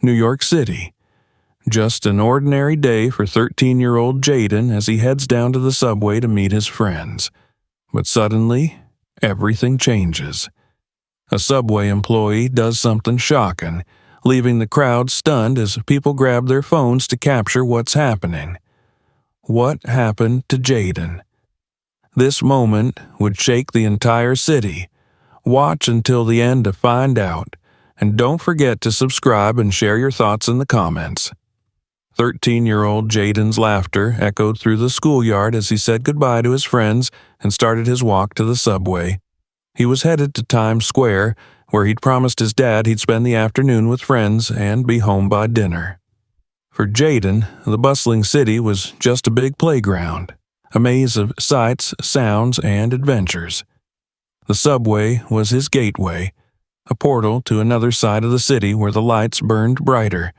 New York City. Just an ordinary day for 13-year-old Jaden as he heads down to the subway to meet his friends. But suddenly, everything changes. A subway employee does something shocking, leaving the crowd stunned as people grab their phones to capture what's happening. What happened to Jaden? This moment would shake the entire city. Watch until the end to find out, and don't forget to subscribe and share your thoughts in the comments. 13-year-old Jaden's laughter echoed through the schoolyard as he said goodbye to his friends and started his walk to the subway. He was headed to Times Square, where he'd promised his dad he'd spend the afternoon with friends and be home by dinner. For Jaden, the bustling city was just a big playground, a maze of sights, sounds, and adventures. The subway was his gateway, a portal to another side of the city where the lights burned brighter,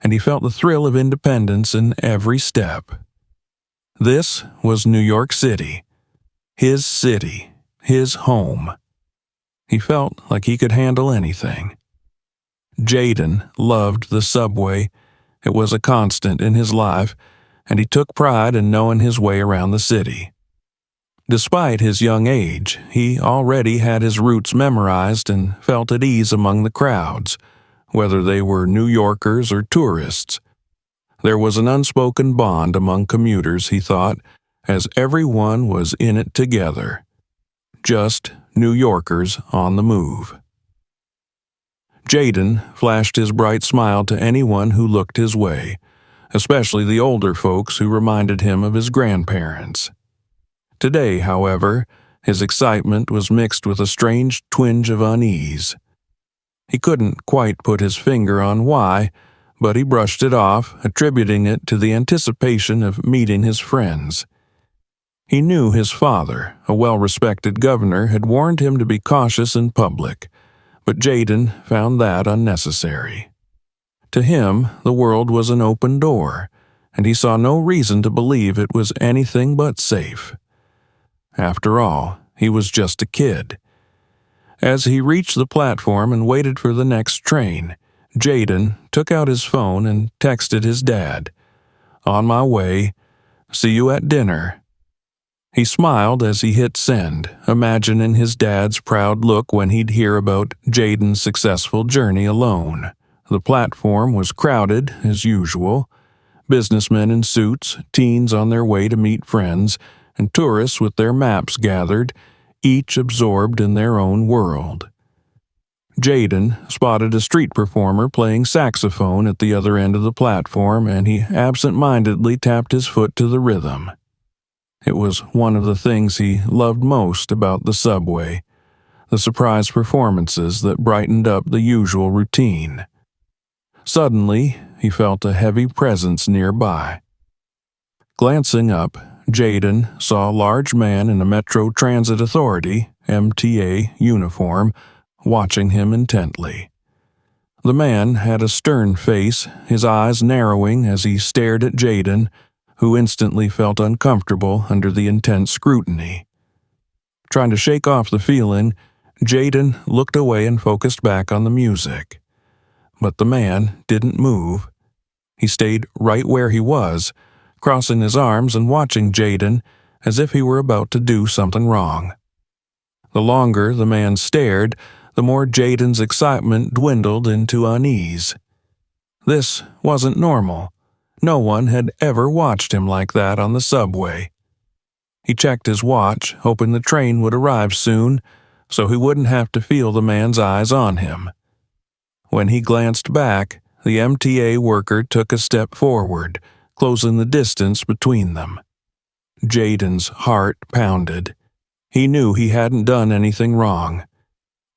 and he felt the thrill of independence in every step. This was New York City, his home. He felt like he could handle anything. Jaden loved the subway. It was a constant in his life, and he took pride in knowing his way around the city. Despite his young age, he already had his routes memorized and felt at ease among the crowds, whether they were New Yorkers or tourists. There was an unspoken bond among commuters, he thought, as everyone was in it together. Just New Yorkers on the move. Jaden flashed his bright smile to anyone who looked his way, especially the older folks who reminded him of his grandparents. Today, however, his excitement was mixed with a strange twinge of unease. He couldn't quite put his finger on why, but he brushed it off, attributing it to the anticipation of meeting his friends. He knew his father, a well-respected governor, had warned him to be cautious in public, but Jaden found that unnecessary. To him, the world was an open door, and he saw no reason to believe it was anything but safe. After all, he was just a kid. As he reached the platform and waited for the next train, Jaden took out his phone and texted his dad, "On my way. See you at dinner." He smiled as he hit send, imagining his dad's proud look when he'd hear about Jaden's successful journey alone. The platform was crowded, as usual. Businessmen in suits, teens on their way to meet friends, and tourists with their maps gathered, each absorbed in their own world. Jaden spotted a street performer playing saxophone at the other end of the platform, and he absent-mindedly tapped his foot to the rhythm. It was one of the things he loved most about the subway, the surprise performances that brightened up the usual routine. Suddenly, he felt a heavy presence nearby. Glancing up, Jaden saw a large man in a Metro Transit Authority (MTA) uniform watching him intently. The man had a stern face, his eyes narrowing as he stared at Jaden, who instantly felt uncomfortable under the intense scrutiny. Trying to shake off the feeling, Jaden looked away and focused back on the music. But the man didn't move. He stayed right where he was, crossing his arms and watching Jaden as if he were about to do something wrong. The longer the man stared, the more Jaden's excitement dwindled into unease. This wasn't normal. No one had ever watched him like that on the subway. He checked his watch, hoping the train would arrive soon, so he wouldn't have to feel the man's eyes on him. When he glanced back, the MTA worker took a step forward, closing the distance between them. Jaden's heart pounded. He knew he hadn't done anything wrong.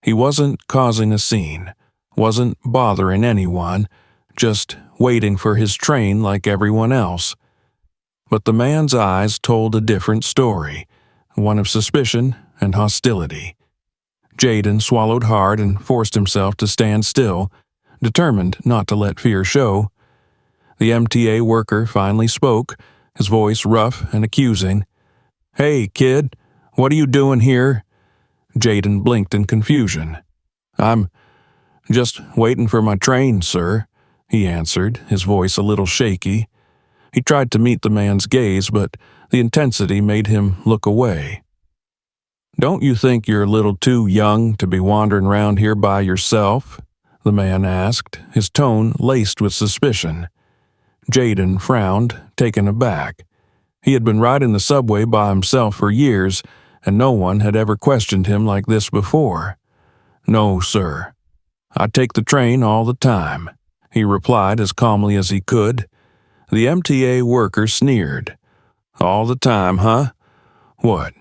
He wasn't causing a scene, wasn't bothering anyone, just waiting for his train like everyone else. But the man's eyes told a different story, one of suspicion and hostility. Jaden swallowed hard and forced himself to stand still, determined not to let fear show. The MTA worker finally spoke, his voice rough and accusing. "Hey, kid, what are you doing here?" Jaden blinked in confusion. "I'm just waiting for my train, sir," he answered, his voice a little shaky. He tried to meet the man's gaze, but the intensity made him look away. "Don't you think you're a little too young to be wandering around here by yourself?" the man asked, his tone laced with suspicion. Jaden frowned, taken aback. He had been riding the subway by himself for years, and no one had ever questioned him like this before. "No, sir. I take the train all the time," he replied as calmly as he could. The MTA worker sneered. "All the time, huh? What?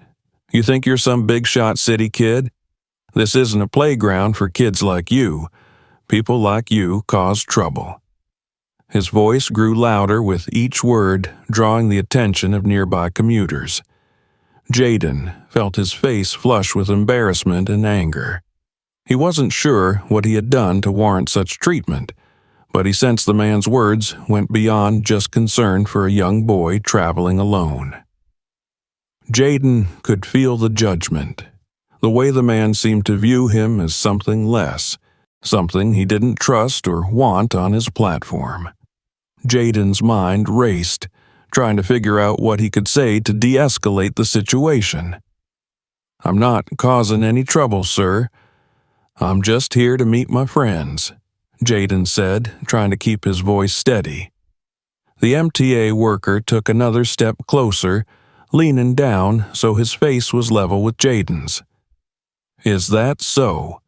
You think you're some big-shot city kid? This isn't a playground for kids like you. People like you cause trouble." His voice grew louder with each word, drawing the attention of nearby commuters. Jaden felt his face flush with embarrassment and anger. He wasn't sure what he had done to warrant such treatment, but he sensed the man's words went beyond just concern for a young boy traveling alone. Jaden could feel the judgment, the way the man seemed to view him as something less, something he didn't trust or want on his platform. Jaden's mind raced, trying to figure out what he could say to de-escalate the situation. "I'm not causing any trouble, sir. I'm just here to meet my friends," Jaden said, trying to keep his voice steady. The MTA worker took another step closer, leaning down so his face was level with Jaden's. "Is that so?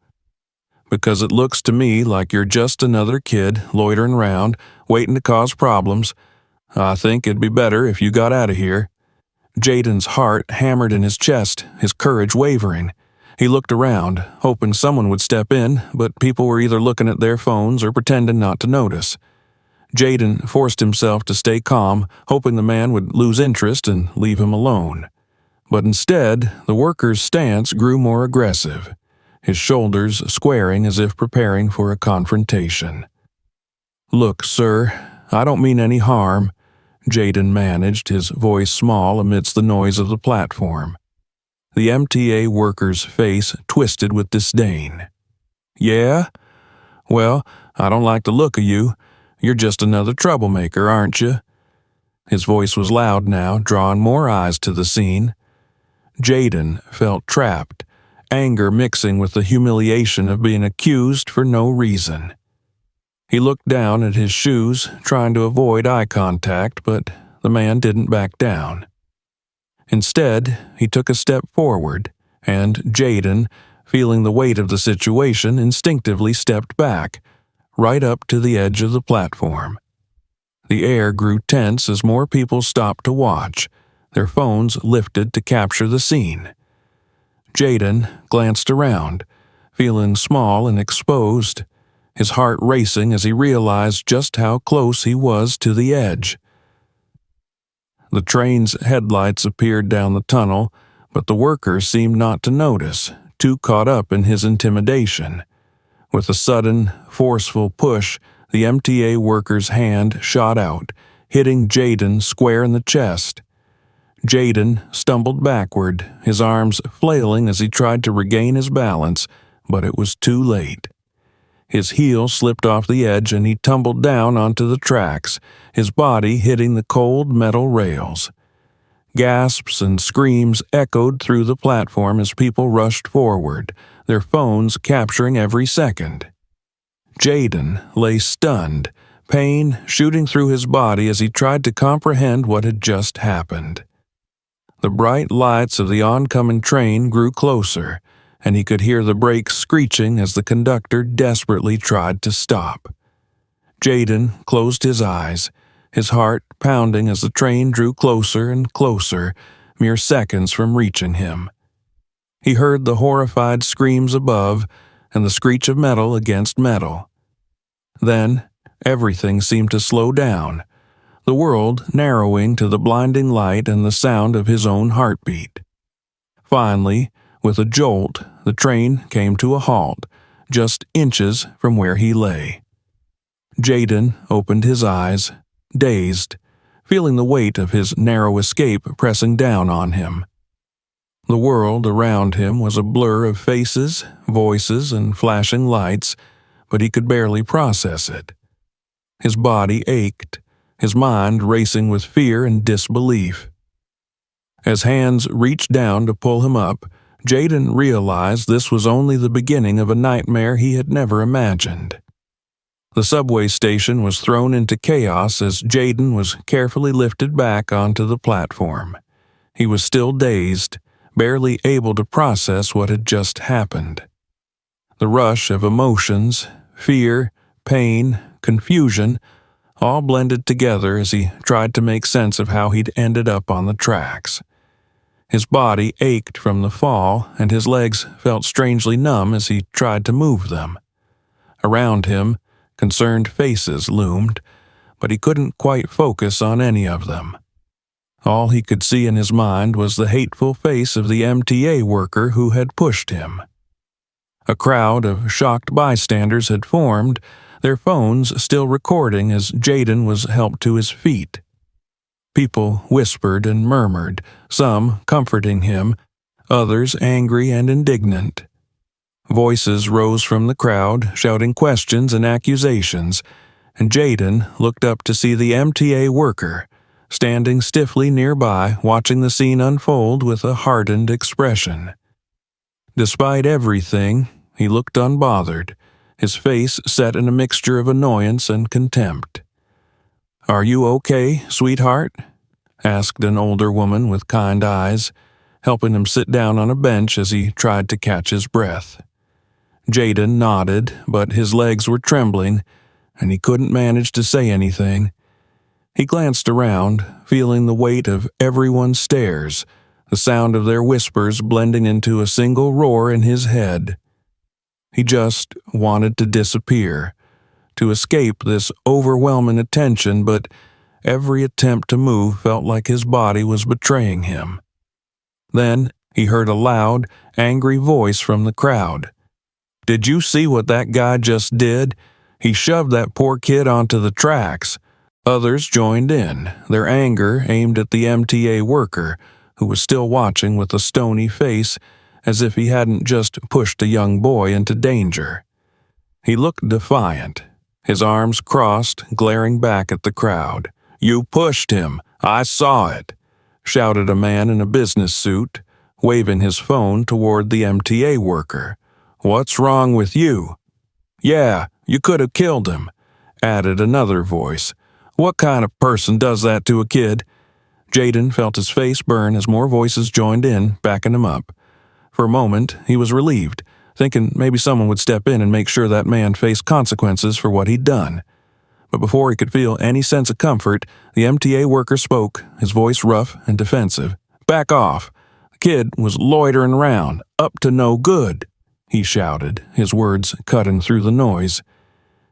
Because it looks to me like you're just another kid loitering around, waiting to cause problems. I think it'd be better if you got out of here." Jaden's heart hammered in his chest, his courage wavering. He looked around, hoping someone would step in, but people were either looking at their phones or pretending not to notice. Jaden forced himself to stay calm, hoping the man would lose interest and leave him alone. But instead, the worker's stance grew more aggressive, his shoulders squaring as if preparing for a confrontation. "Look, sir, I don't mean any harm," Jaden managed, his voice small amidst the noise of the platform. The MTA worker's face twisted with disdain. "Yeah? Well, I don't like the look of you. You're just another troublemaker, aren't you?" His voice was loud now, drawing more eyes to the scene. Jaden felt trapped, anger mixing with the humiliation of being accused for no reason. He looked down at his shoes, trying to avoid eye contact, but the man didn't back down. Instead, he took a step forward, and Jaden, feeling the weight of the situation, instinctively stepped back, right up to the edge of the platform. The air grew tense as more people stopped to watch, their phones lifted to capture the scene. Jaden glanced around, feeling small and exposed, his heart racing as he realized just how close he was to the edge. The train's headlights appeared down the tunnel, but the worker seemed not to notice, too caught up in his intimidation. With a sudden, forceful push, the MTA worker's hand shot out, hitting Jaden square in the chest. Jaden stumbled backward, his arms flailing as he tried to regain his balance, but it was too late. His heel slipped off the edge and he tumbled down onto the tracks, his body hitting the cold metal rails. Gasps and screams echoed through the platform as people rushed forward, their phones capturing every second. Jaden lay stunned, pain shooting through his body as he tried to comprehend what had just happened. The bright lights of the oncoming train grew closer, and he could hear the brakes screeching as the conductor desperately tried to stop. Jaden closed his eyes, his heart pounding as the train drew closer and closer, mere seconds from reaching him. He heard the horrified screams above and the screech of metal against metal. Then, everything seemed to slow down, the world narrowing to the blinding light and the sound of his own heartbeat. Finally, with a jolt, the train came to a halt, just inches from where he lay. Jaden opened his eyes, dazed, feeling the weight of his narrow escape pressing down on him. The world around him was a blur of faces, voices, and flashing lights, but he could barely process it. His body ached, his mind racing with fear and disbelief. As hands reached down to pull him up, Jaden realized this was only the beginning of a nightmare he had never imagined. The subway station was thrown into chaos as Jaden was carefully lifted back onto the platform. He was still dazed, barely able to process what had just happened. The rush of emotions, fear, pain, confusion, all blended together as he tried to make sense of how he'd ended up on the tracks. His body ached from the fall, and his legs felt strangely numb as he tried to move them. Around him, concerned faces loomed, but he couldn't quite focus on any of them. All he could see in his mind was the hateful face of the MTA worker who had pushed him. A crowd of shocked bystanders had formed, their phones still recording as Jaden was helped to his feet. People whispered and murmured, some comforting him, others angry and indignant. Voices rose from the crowd, shouting questions and accusations, and Jaden looked up to see the MTA worker, standing stiffly nearby, watching the scene unfold with a hardened expression. Despite everything, he looked unbothered, his face set in a mixture of annoyance and contempt. "Are you okay, sweetheart?" asked an older woman with kind eyes, helping him sit down on a bench as he tried to catch his breath. Jaden nodded, but his legs were trembling, and he couldn't manage to say anything. He glanced around, feeling the weight of everyone's stares, the sound of their whispers blending into a single roar in his head. He just wanted to disappear, to escape this overwhelming attention, but every attempt to move felt like his body was betraying him. Then he heard a loud, angry voice from the crowd. "Did you see what that guy just did? He shoved that poor kid onto the tracks." Others joined in, their anger aimed at the MTA worker, who was still watching with a stony face as if he hadn't just pushed a young boy into danger. He looked defiant, his arms crossed, glaring back at the crowd. "You pushed him. I saw it," shouted a man in a business suit, waving his phone toward the MTA worker. "What's wrong with you?" "Yeah, you could have killed him," added another voice. "What kind of person does that to a kid?" Jaden felt his face burn as more voices joined in, backing him up. For a moment, he was relieved, thinking maybe someone would step in and make sure that man faced consequences for what he'd done. But before he could feel any sense of comfort, the MTA worker spoke, his voice rough and defensive. "Back off. The kid was loitering around, up to no good," he shouted, his words cutting through the noise.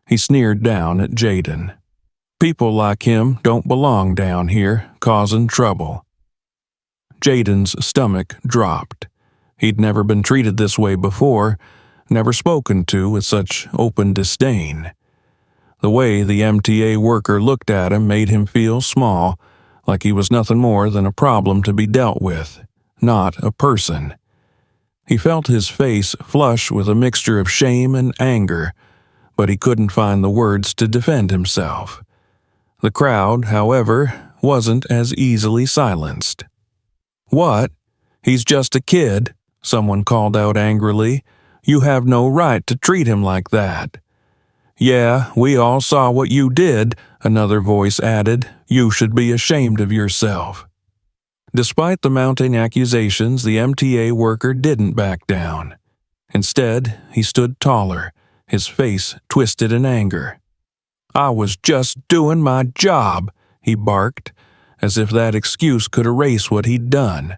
He sneered down at Jaden. "People like him don't belong down here, causing trouble." Jaden's stomach dropped. He'd never been treated this way before, never spoken to with such open disdain. The way the MTA worker looked at him made him feel small, like he was nothing more than a problem to be dealt with, not a person. He felt his face flush with a mixture of shame and anger, but he couldn't find the words to defend himself. The crowd, however, wasn't as easily silenced. "What? He's just a kid," someone called out angrily. "You have no right to treat him like that." "Yeah, we all saw what you did," another voice added. "You should be ashamed of yourself." Despite the mounting accusations, the MTA worker didn't back down. Instead, he stood taller, his face twisted in anger. "I was just doing my job," he barked, as if that excuse could erase what he'd done.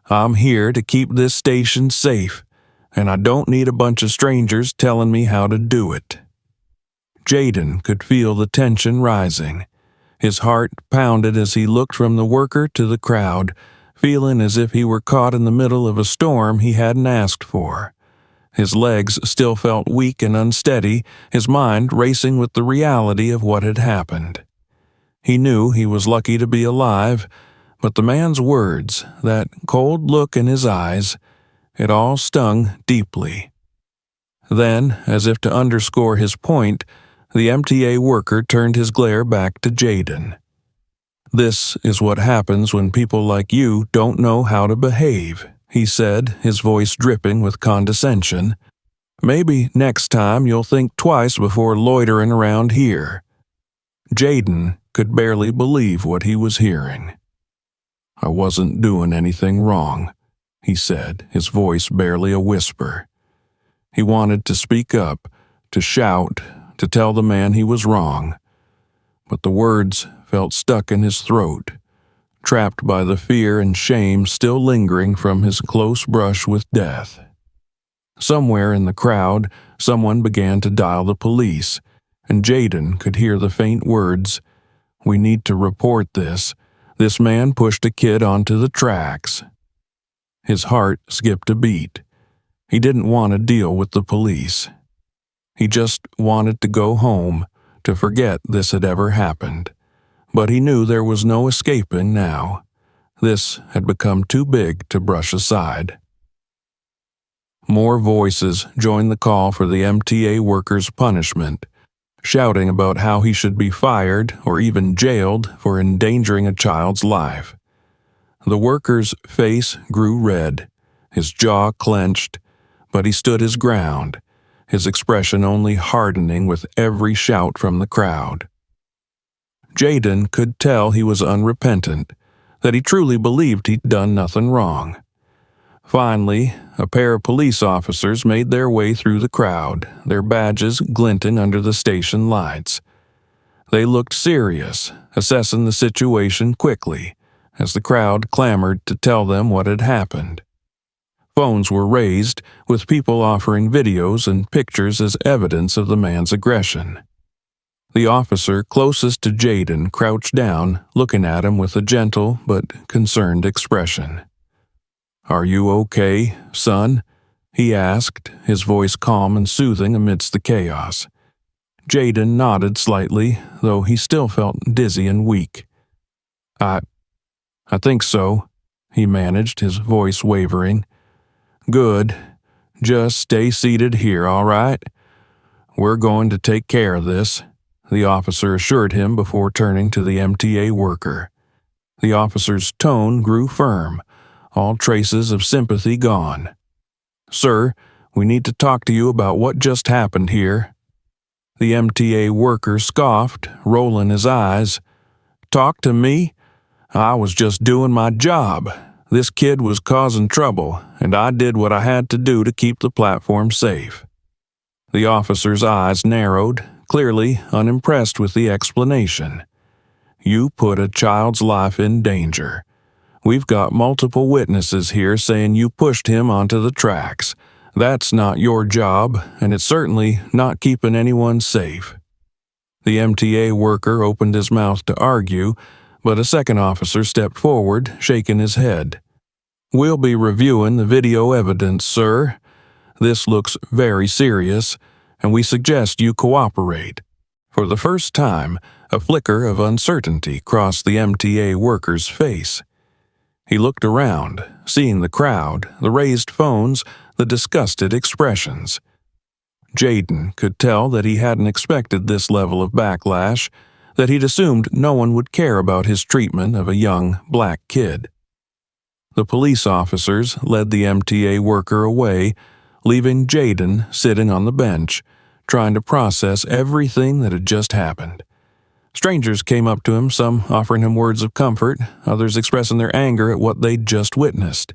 "I'm here to keep this station safe, and I don't need a bunch of strangers telling me how to do it." Jaden could feel the tension rising. His heart pounded as he looked from the worker to the crowd, feeling as if he were caught in the middle of a storm he hadn't asked for. His legs still felt weak and unsteady, his mind racing with the reality of what had happened. He knew he was lucky to be alive, but the man's words, that cold look in his eyes, it all stung deeply. Then, as if to underscore his point, The MTA worker turned his glare back to Jaden. "This is what happens when people like you don't know how to behave," he said, his voice dripping with condescension. "Maybe next time you'll think twice before loitering around here." Jaden could barely believe what he was hearing. "I wasn't doing anything wrong," he said, his voice barely a whisper. He wanted to speak up, to shout, to tell the man he was wrong, but the words felt stuck in his throat, trapped by the fear and shame still lingering from his close brush with death. Somewhere in the crowd, someone began to dial the police, and Jaden could hear the faint words, "We need to report this. This man pushed a kid onto the tracks." His heart skipped a beat. He didn't want to deal with the police. He just wanted to go home, to forget this had ever happened. But he knew there was no escaping now. This had become too big to brush aside. More voices joined the call for the MTA worker's punishment, shouting about how he should be fired or even jailed for endangering a child's life. The worker's face grew red, his jaw clenched, but he stood his ground, his expression only hardening with every shout from the crowd. Jaden could tell he was unrepentant, that he truly believed he'd done nothing wrong. Finally, a pair of police officers made their way through the crowd, their badges glinting under the station lights. They looked serious, assessing the situation quickly, as the crowd clamored to tell them what had happened. Phones were raised, with people offering videos and pictures as evidence of the man's aggression. The officer closest to Jaden crouched down, looking at him with a gentle but concerned expression. "Are you okay, son?" he asked, his voice calm and soothing amidst the chaos. Jaden nodded slightly, though he still felt dizzy and weak. I think so," he managed, his voice wavering. "Good. Just stay seated here, all right? We're going to take care of this," the officer assured him before turning to the MTA worker. The officer's tone grew firm, all traces of sympathy gone. "Sir, we need to talk to you about what just happened here." The MTA worker scoffed, rolling his eyes. "Talk to me? I was just doing my job. This kid was causing trouble, and I did what I had to do to keep the platform safe." The officer's eyes narrowed, clearly unimpressed with the explanation. "You put a child's life in danger. We've got multiple witnesses here saying you pushed him onto the tracks. That's not your job, and it's certainly not keeping anyone safe." The MTA worker opened his mouth to argue, but a second officer stepped forward, shaking his head. "We'll be reviewing the video evidence, sir. This looks very serious, and we suggest you cooperate." For the first time, a flicker of uncertainty crossed the MTA worker's face. He looked around, seeing the crowd, the raised phones, the disgusted expressions. Jaden could tell that he hadn't expected this level of backlash, that he'd assumed no one would care about his treatment of a young, black kid. The police officers led the MTA worker away, leaving Jaden sitting on the bench, trying to process everything that had just happened. Strangers came up to him, some offering him words of comfort, others expressing their anger at what they'd just witnessed.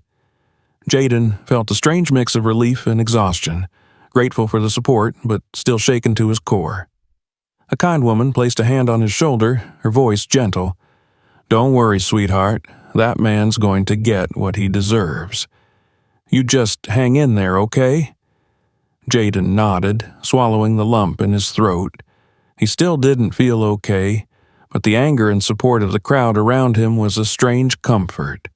Jaden felt a strange mix of relief and exhaustion, grateful for the support, but still shaken to his core. A kind woman placed a hand on his shoulder, her voice gentle. "Don't worry, sweetheart. That man's going to get what he deserves. You just hang in there, okay?" Jaden nodded, swallowing the lump in his throat. He still didn't feel okay, but the anger and support of the crowd around him was a strange comfort.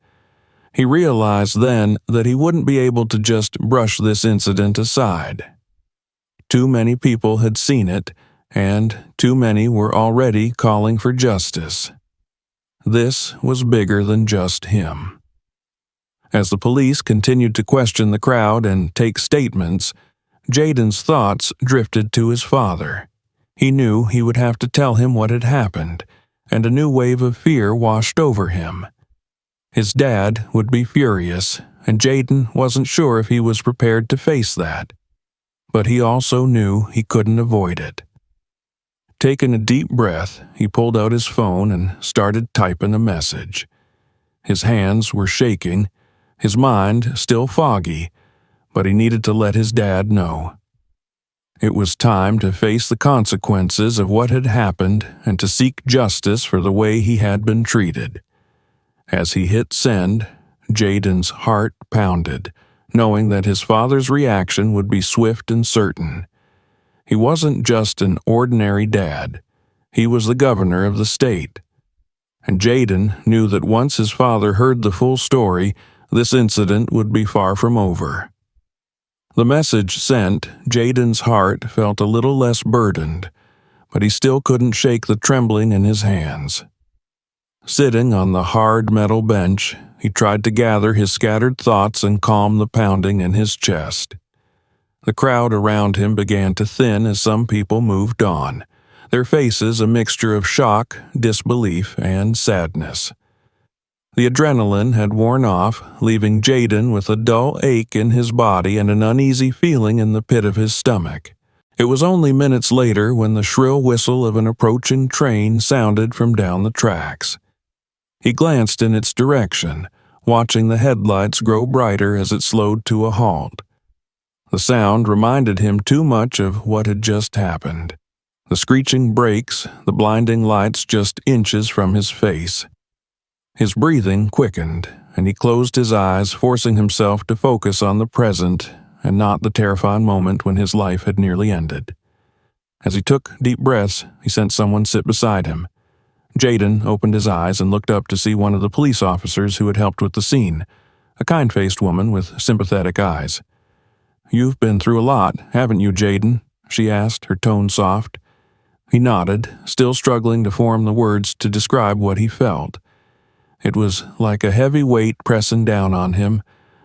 He realized then that he wouldn't be able to just brush this incident aside. Too many people had seen it, and too many were already calling for justice. This was bigger than just him. As the police continued to question the crowd and take statements, Jaden's thoughts drifted to his father. He knew he would have to tell him what had happened, and a new wave of fear washed over him. His dad would be furious, and Jaden wasn't sure if he was prepared to face that. But he also knew he couldn't avoid it. Taking a deep breath, he pulled out his phone and started typing a message. His hands were shaking, his mind still foggy, but he needed to let his dad know. It was time to face the consequences of what had happened and to seek justice for the way he had been treated. As he hit send, Jaden's heart pounded, knowing that his father's reaction would be swift and certain. He wasn't just an ordinary dad. He was the governor of the state. And Jaden knew that once his father heard the full story, this incident would be far from over. The message sent, Jaden's heart felt a little less burdened, but he still couldn't shake the trembling in his hands. Sitting on the hard metal bench, he tried to gather his scattered thoughts and calm the pounding in his chest. The crowd around him began to thin as some people moved on, their faces a mixture of shock, disbelief, and sadness. The adrenaline had worn off, leaving Jaden with a dull ache in his body and an uneasy feeling in the pit of his stomach. It was only minutes later when the shrill whistle of an approaching train sounded from down the tracks. He glanced in its direction, watching the headlights grow brighter as it slowed to a halt. The sound reminded him too much of what had just happened. The screeching brakes, the blinding lights just inches from his face. His breathing quickened, and he closed his eyes, forcing himself to focus on the present and not the terrifying moment when his life had nearly ended. As he took deep breaths, he sensed someone sit beside him. Jaden opened his eyes and looked up to see one of the police officers who had helped with the scene, a kind-faced woman with sympathetic eyes. "You've been through a lot, haven't you, Jaden?" she asked, her tone soft. He nodded, still struggling to form the words to describe what he felt. It was like a heavy weight pressing down on him,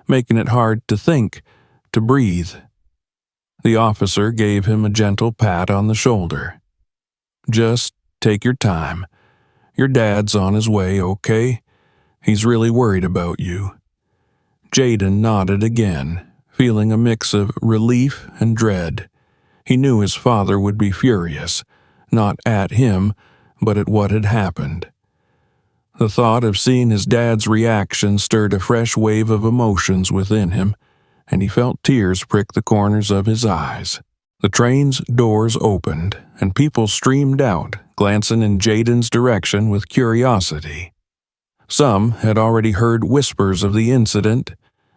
making it hard to think, to breathe. The officer gave him a gentle pat on the shoulder. "Just take your time. Your dad's on his way, okay? He's really worried about you." Jaden nodded again, feeling a mix of relief and dread. He knew his father would be furious, not at him, but at what had happened. The thought of seeing his dad's reaction stirred a fresh wave of emotions within him, and he felt tears prick the corners of his eyes. The train's doors opened, and people streamed out, glancing in Jaden's direction with curiosity. Some had already heard whispers of the incident,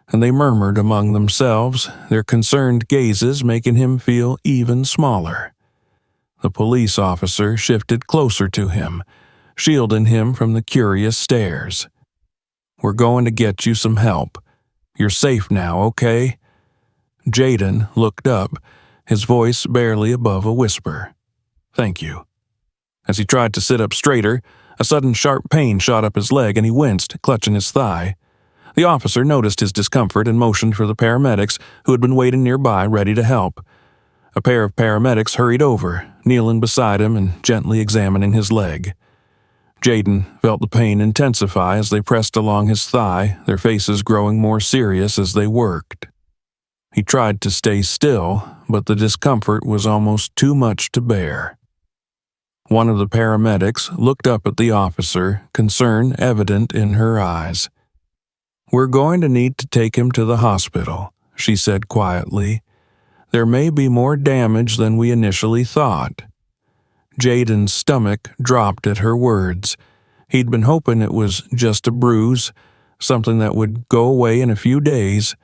and they murmured among themselves, their concerned gazes making him feel even smaller. The police officer shifted closer to him, shielding him from the curious stares. "We're going to get you some help. You're safe now, okay?" Jaden looked up, his voice barely above a whisper. "Thank you." As he tried to sit up straighter, a sudden sharp pain shot up his leg and he winced, clutching his thigh. The officer noticed his discomfort and motioned for the paramedics who had been waiting nearby, ready to help. A pair of paramedics hurried over, kneeling beside him and gently examining his leg. Jaden felt the pain intensify as they pressed along his thigh, their faces growing more serious as they worked. He tried to stay still, but the discomfort was almost too much to bear. One of the paramedics looked up at the officer, concern evident in her eyes. "We're going to need to take him to the hospital," she said quietly. "There may be more damage than we initially thought." Jaden's stomach dropped at her words. He'd been hoping it was just a bruise, something that would go away in a few days.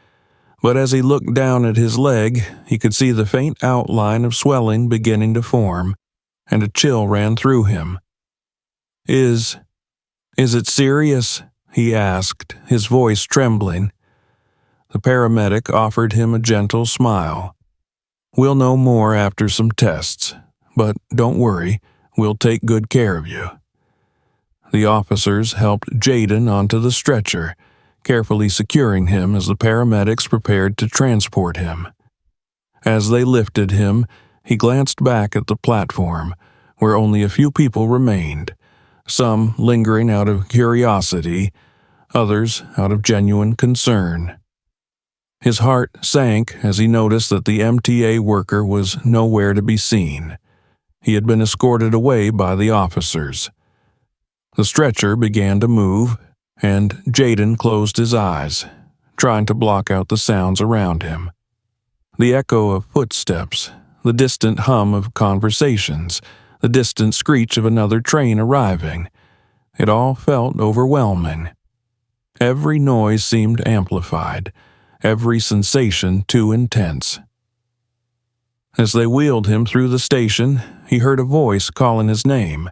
But as he looked down at his leg, he could see the faint outline of swelling beginning to form, and a chill ran through him. Is it serious?" he asked, his voice trembling. The paramedic offered him a gentle smile. "We'll know more after some tests. But don't worry, we'll take good care of you." The officers helped Jaden onto the stretcher, carefully securing him as the paramedics prepared to transport him. As they lifted him, He glanced back at the platform, where only a few people remained, some lingering out of curiosity, others out of genuine concern. His heart sank as he noticed that the MTA worker was nowhere to be seen. He had been escorted away by the officers. The stretcher began to move, and Jaden closed his eyes, trying to block out the sounds around him. The echo of footsteps, the distant hum of conversations, the distant screech of another train arriving. It all felt overwhelming. Every noise seemed amplified, every sensation too intense. As they wheeled him through the station, he heard a voice calling his name.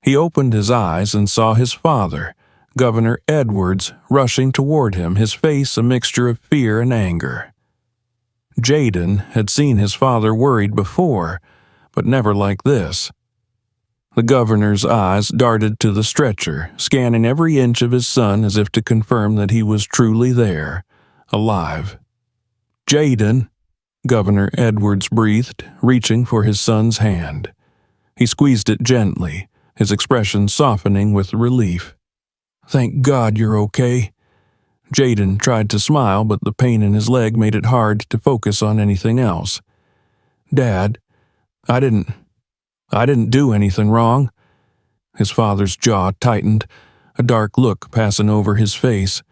He opened his eyes and saw his father, Governor Edwards, rushing toward him, his face a mixture of fear and anger. Jaden had seen his father worried before, but never like this. The governor's eyes darted to the stretcher, scanning every inch of his son as if to confirm that he was truly there, alive. "Jaden," Governor Edwards breathed, reaching for his son's hand. He squeezed it gently, his expression softening with relief. "Thank God you're okay." Jaden tried to smile, but the pain in his leg made it hard to focus on anything else. "Dad, I didn't do anything wrong." His father's jaw tightened, a dark look passing over his face.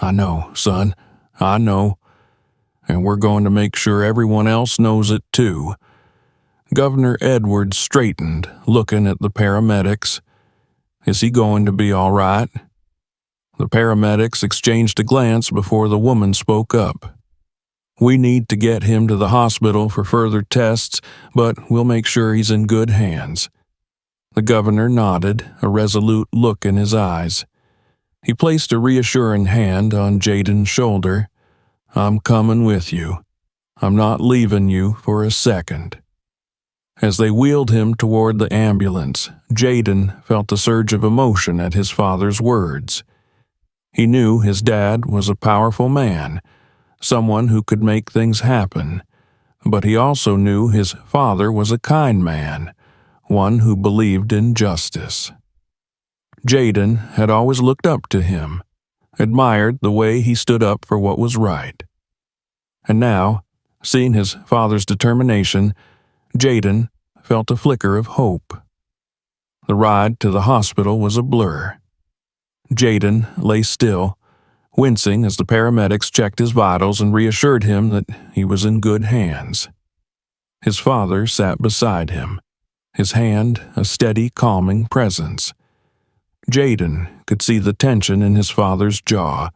"I know, son, I know. And we're going to make sure everyone else knows it too." Governor Edwards straightened, looking at the paramedics. "Is he going to be all right?" The paramedics exchanged a glance before the woman spoke up. "We need to get him to the hospital for further tests, but we'll make sure he's in good hands." The governor nodded, a resolute look in his eyes. He placed a reassuring hand on Jaden's shoulder. "I'm coming with you. I'm not leaving you for a second." As they wheeled him toward the ambulance, Jaden felt a surge of emotion at his father's words. He knew his dad was a powerful man, someone who could make things happen, but he also knew his father was a kind man, one who believed in justice. Jaden had always looked up to him, admired the way he stood up for what was right. And now, seeing his father's determination, Jaden felt a flicker of hope. The ride to the hospital was a blur. Jaden lay still, wincing as the paramedics checked his vitals and reassured him that he was in good hands. His father sat beside him, his hand a steady, calming presence. Jaden could see the tension in his father's jaw,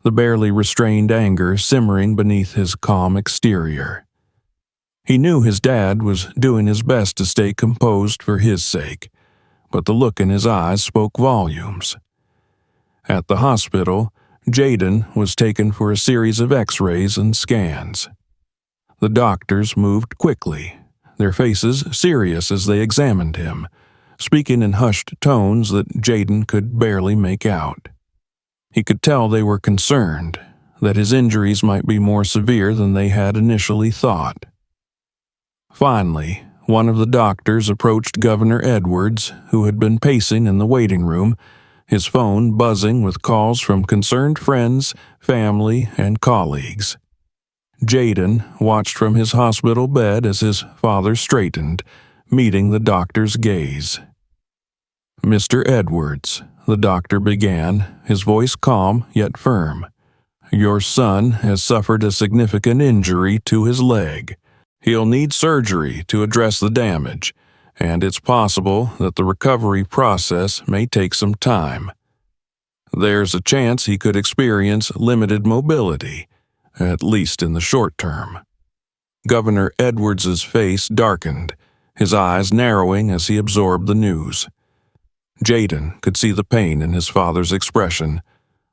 the barely restrained anger simmering beneath his calm exterior. He knew his dad was doing his best to stay composed for his sake, but the look in his eyes spoke volumes. At the hospital, Jaden was taken for a series of X-rays and scans. The doctors moved quickly, their faces serious as they examined him, speaking in hushed tones that Jaden could barely make out. He could tell they were concerned, that his injuries might be more severe than they had initially thought. Finally, one of the doctors approached Governor Edwards, who had been pacing in the waiting room, his phone buzzing with calls from concerned friends, family, and colleagues. Jaden watched from his hospital bed as his father straightened, meeting the doctor's gaze. "Mr. Edwards," the doctor began, his voice calm yet firm. "Your son has suffered a significant injury to his leg. He'll need surgery to address the damage, and it's possible that the recovery process may take some time. There's a chance he could experience limited mobility, at least in the short term." Governor Edwards's face darkened, his eyes narrowing as he absorbed the news. Jaden could see the pain in his father's expression,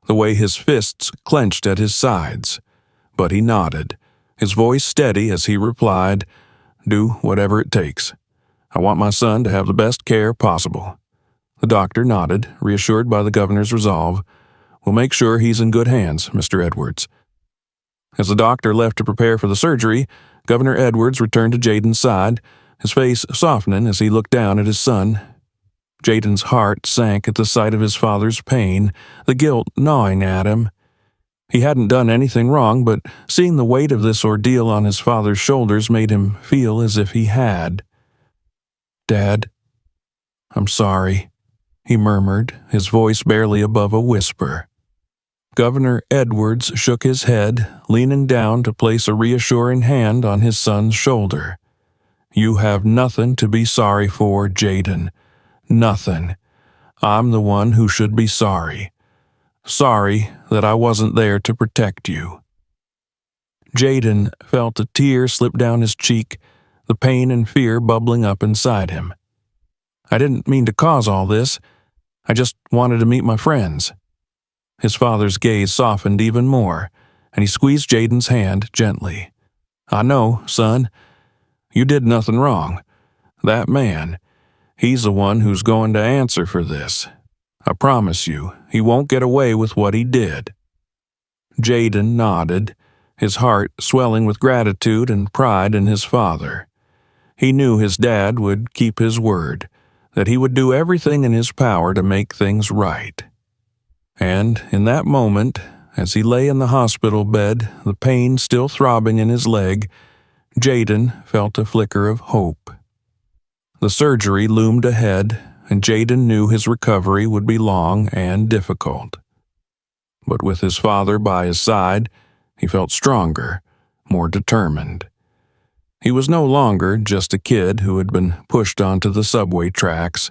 the way his fists clenched at his sides, but he nodded, his voice steady as he replied, "Do whatever it takes. I want my son to have the best care possible." The doctor nodded, reassured by the governor's resolve. "We'll make sure he's in good hands, Mr. Edwards." As the doctor left to prepare for the surgery, Governor Edwards returned to Jaden's side, his face softening as he looked down at his son. Jaden's heart sank at the sight of his father's pain, the guilt gnawing at him. He hadn't done anything wrong, but seeing the weight of this ordeal on his father's shoulders made him feel as if he had. "Dad, I'm sorry," he murmured, his voice barely above a whisper. Governor Edwards shook his head, leaning down to place a reassuring hand on his son's shoulder. "You have nothing to be sorry for, Jaden. Nothing. I'm the one who should be sorry. Sorry that I wasn't there to protect you." Jaden felt a tear slip down his cheek, the pain and fear bubbling up inside him. "I didn't mean to cause all this. I just wanted to meet my friends." His father's gaze softened even more, and he squeezed Jaden's hand gently. "I know, son. You did nothing wrong. That man, he's the one who's going to answer for this. I promise you, he won't get away with what he did." Jaden nodded, his heart swelling with gratitude and pride in his father. He knew his dad would keep his word, that he would do everything in his power to make things right. And in that moment, as he lay in the hospital bed, the pain still throbbing in his leg, Jaden felt a flicker of hope. The surgery loomed ahead, and Jaden knew his recovery would be long and difficult. But with his father by his side, he felt stronger, more determined. He was no longer just a kid who had been pushed onto the subway tracks.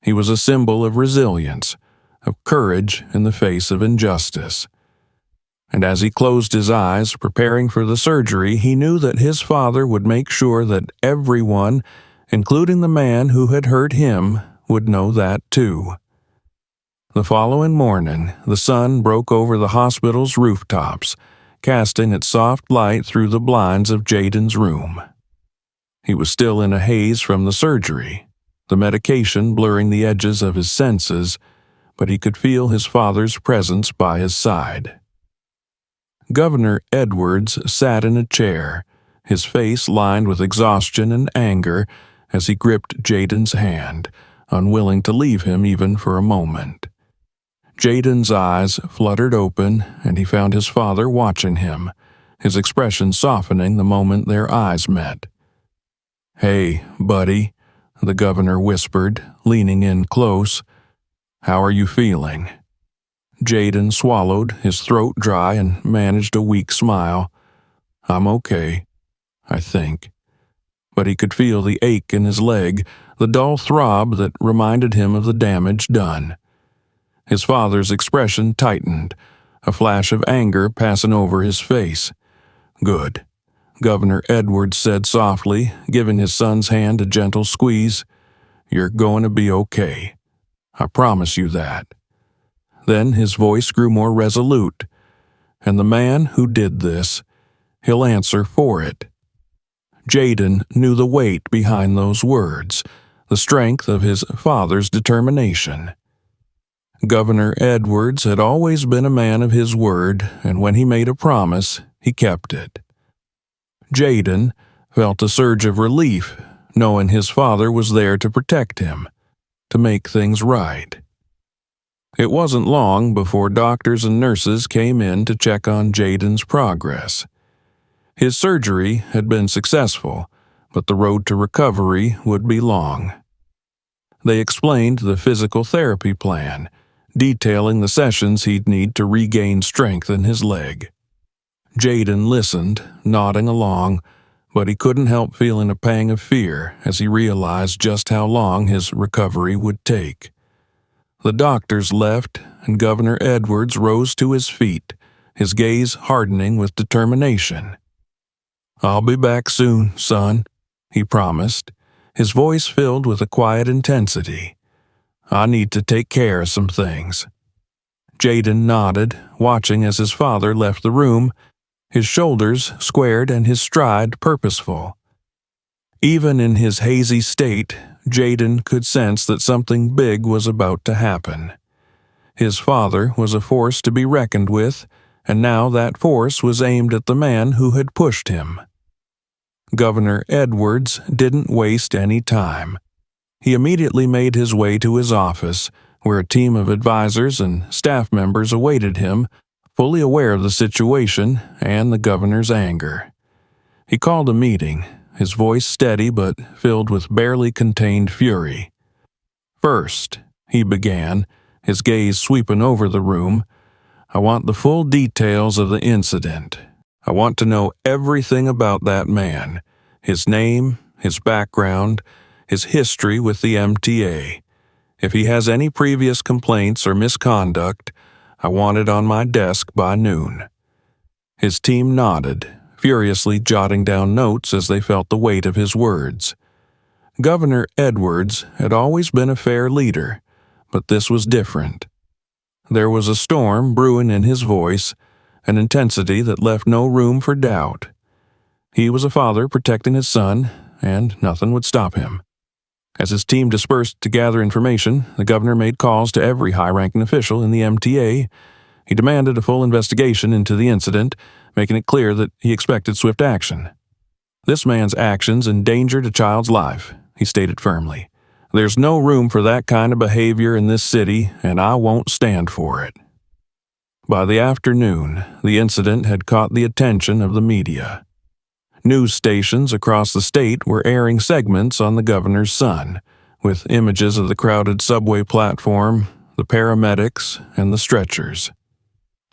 He was a symbol of resilience, of courage in the face of injustice. And as he closed his eyes, preparing for the surgery, he knew that his father would make sure that everyone, including the man who had hurt him, would know that too. The following morning, the sun broke over the hospital's rooftops, casting its soft light through the blinds of Jaden's room. He was still in a haze from the surgery, the medication blurring the edges of his senses, but he could feel his father's presence by his side. Governor Edwards sat in a chair, his face lined with exhaustion and anger as he gripped Jaden's hand, unwilling to leave him even for a moment. Jaden's eyes fluttered open, and he found his father watching him, his expression softening the moment their eyes met. "Hey, buddy," the governor whispered, leaning in close. "How are you feeling?" Jaden swallowed, his throat dry, and managed a weak smile. "I'm okay, I think." But he could feel the ache in his leg, the dull throb that reminded him of the damage done. His father's expression tightened, a flash of anger passing over his face. "Good," Governor Edwards said softly, giving his son's hand a gentle squeeze. "You're going to be okay. I promise you that." Then his voice grew more resolute. "And the man who did this, he'll answer for it." Jaden knew the weight behind those words, the strength of his father's determination. Governor Edwards had always been a man of his word, and when he made a promise, he kept it. Jaden felt a surge of relief, knowing his father was there to protect him, to make things right. It wasn't long before doctors and nurses came in to check on Jaden's progress. His surgery had been successful, but the road to recovery would be long. They explained the physical therapy plan, detailing the sessions he'd need to regain strength in his leg. Jaden listened, nodding along, but he couldn't help feeling a pang of fear as he realized just how long his recovery would take. The doctors left, and Governor Edwards rose to his feet, his gaze hardening with determination. "I'll be back soon, son," he promised, his voice filled with a quiet intensity. "I need to take care of some things." Jaden nodded, watching as his father left the room, his shoulders squared and his stride purposeful. Even in his hazy state, Jaden could sense that something big was about to happen. His father was a force to be reckoned with, and now that force was aimed at the man who had pushed him. Governor Edwards didn't waste any time. He immediately made his way to his office, where a team of advisors and staff members awaited him, fully aware of the situation and the governor's anger. He called a meeting, his voice steady but filled with barely contained fury. "First," he began, his gaze sweeping over the room, "I want the full details of the incident. I want to know everything about that man, his name, his background, his history with the MTA. If he has any previous complaints or misconduct, I want it on my desk by noon." His team nodded, furiously jotting down notes as they felt the weight of his words. Governor Edwards had always been a fair leader, but this was different. There was a storm brewing in his voice, an intensity that left no room for doubt. He was a father protecting his son, and nothing would stop him. As his team dispersed to gather information, the governor made calls to every high-ranking official in the MTA. He demanded a full investigation into the incident, making it clear that he expected swift action. "This man's actions endangered a child's life," he stated firmly. "There's no room for that kind of behavior in this city, and I won't stand for it." By the afternoon, the incident had caught the attention of the media. News stations across the state were airing segments on the governor's son, with images of the crowded subway platform, the paramedics, and the stretchers.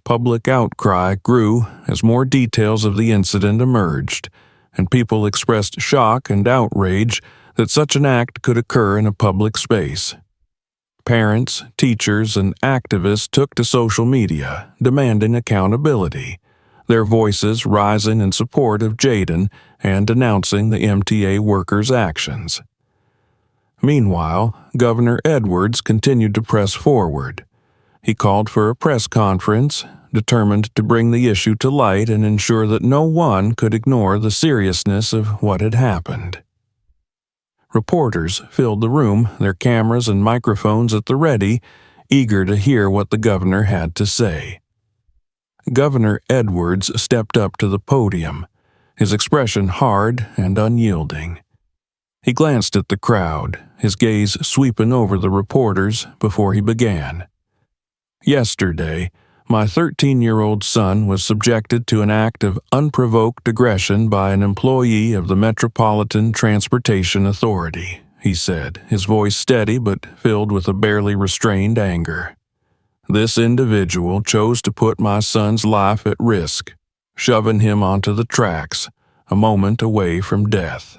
Public outcry grew as more details of the incident emerged, and people expressed shock and outrage that such an act could occur in a public space. Parents, teachers, and activists took to social media, demanding accountability, their voices rising in support of Jaden and denouncing the MTA workers' actions. Meanwhile, Governor Edwards continued to press forward. He called for a press conference, determined to bring the issue to light and ensure that no one could ignore the seriousness of what had happened. Reporters filled the room, their cameras and microphones at the ready, eager to hear what the governor had to say. Governor Edwards stepped up to the podium, his expression hard and unyielding. He glanced at the crowd, his gaze sweeping over the reporters before he began. "Yesterday, my 13-year-old son was subjected to an act of unprovoked aggression by an employee of the Metropolitan Transportation Authority," he said, his voice steady but filled with a barely restrained anger. "This individual chose to put my son's life at risk, shoving him onto the tracks, a moment away from death."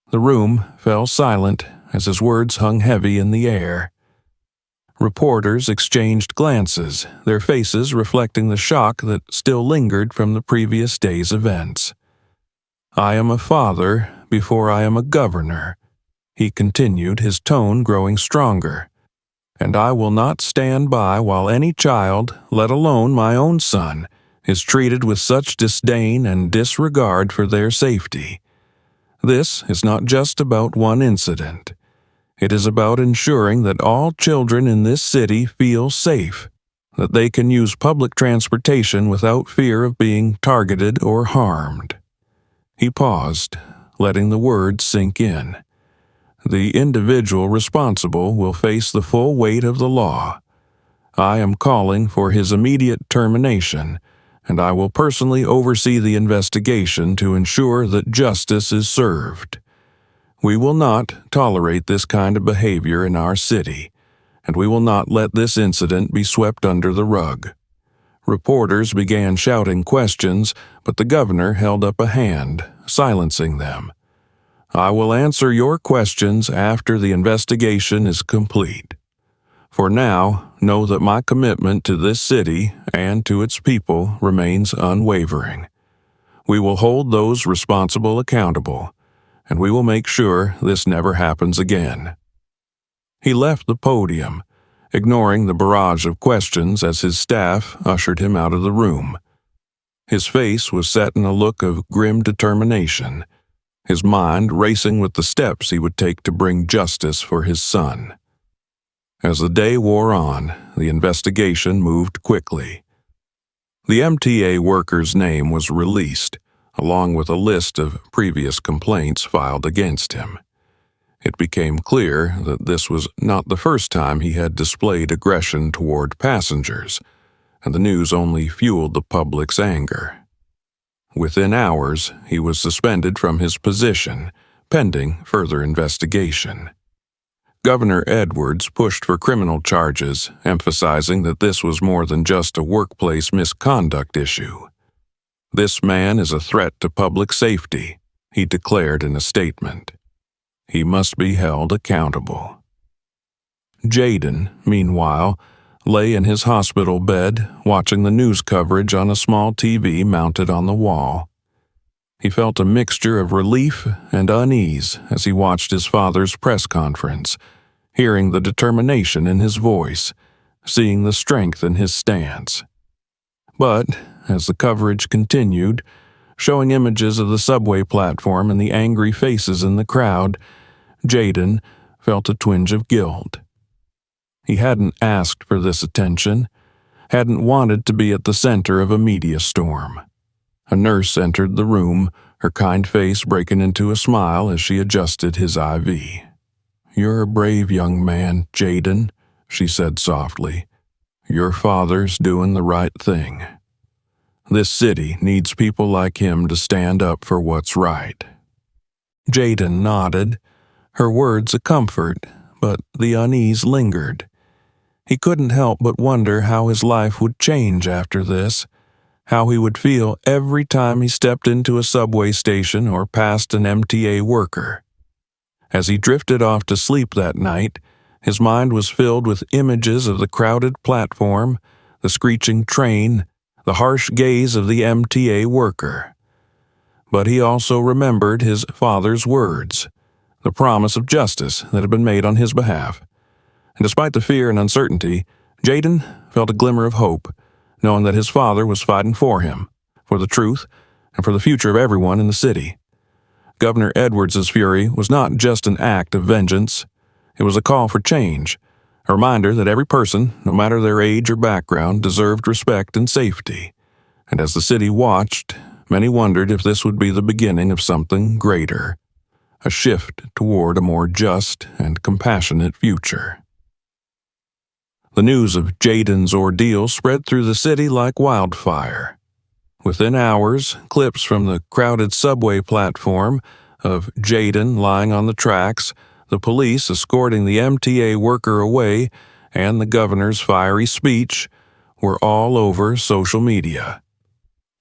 The room fell silent as his words hung heavy in the air. Reporters exchanged glances, their faces reflecting the shock that still lingered from the previous day's events. "I am a father before I am a governor," he continued, his tone growing stronger. "And I will not stand by while any child, let alone my own son, is treated with such disdain and disregard for their safety. This is not just about one incident. It is about ensuring that all children in this city feel safe, that they can use public transportation without fear of being targeted or harmed." He paused, letting the words sink in. "The individual responsible will face the full weight of the law. I am calling for his immediate termination, and I will personally oversee the investigation to ensure that justice is served. We will not tolerate this kind of behavior in our city, and we will not let this incident be swept under the rug." Reporters began shouting questions, but the governor held up a hand, silencing them. "I will answer your questions after the investigation is complete. For now, know that my commitment to this city and to its people remains unwavering. We will hold those responsible accountable, and we will make sure this never happens again." He left the podium, ignoring the barrage of questions as his staff ushered him out of the room. His face was set in a look of grim determination, his mind racing with the steps he would take to bring justice for his son. As the day wore on, the investigation moved quickly. The MTA worker's name was released, along with a list of previous complaints filed against him. It became clear that this was not the first time he had displayed aggression toward passengers, and the news only fueled the public's anger. Within hours, he was suspended from his position, pending further investigation. Governor Edwards pushed for criminal charges, emphasizing that this was more than just a workplace misconduct issue. "This man is a threat to public safety," he declared in a statement. "He must be held accountable." Jaden, meanwhile, lay in his hospital bed, watching the news coverage on a small TV mounted on the wall. He felt a mixture of relief and unease as he watched his father's press conference, hearing the determination in his voice, seeing the strength in his stance. But, as the coverage continued, showing images of the subway platform and the angry faces in the crowd, Jaden felt a twinge of guilt. He hadn't asked for this attention, hadn't wanted to be at the center of a media storm. A nurse entered the room, her kind face breaking into a smile as she adjusted his IV. "You're a brave young man, Jaden," she said softly. "Your father's doing the right thing. This city needs people like him to stand up for what's right." Jaden nodded, her words a comfort, but the unease lingered. He couldn't help but wonder how his life would change after this, how he would feel every time he stepped into a subway station or passed an MTA worker. As he drifted off to sleep that night, his mind was filled with images of the crowded platform, the screeching train, the harsh gaze of the MTA worker. But he also remembered his father's words, the promise of justice that had been made on his behalf. And despite the fear and uncertainty, Jaden felt a glimmer of hope, knowing that his father was fighting for him, for the truth, and for the future of everyone in the city. Governor Edwards' fury was not just an act of vengeance. It was a call for change, a reminder that every person, no matter their age or background, deserved respect and safety. And as the city watched, many wondered if this would be the beginning of something greater, a shift toward a more just and compassionate future. The news of Jaden's ordeal spread through the city like wildfire. Within hours, clips from the crowded subway platform of Jaden lying on the tracks, the police escorting the MTA worker away, and the governor's fiery speech were all over social media.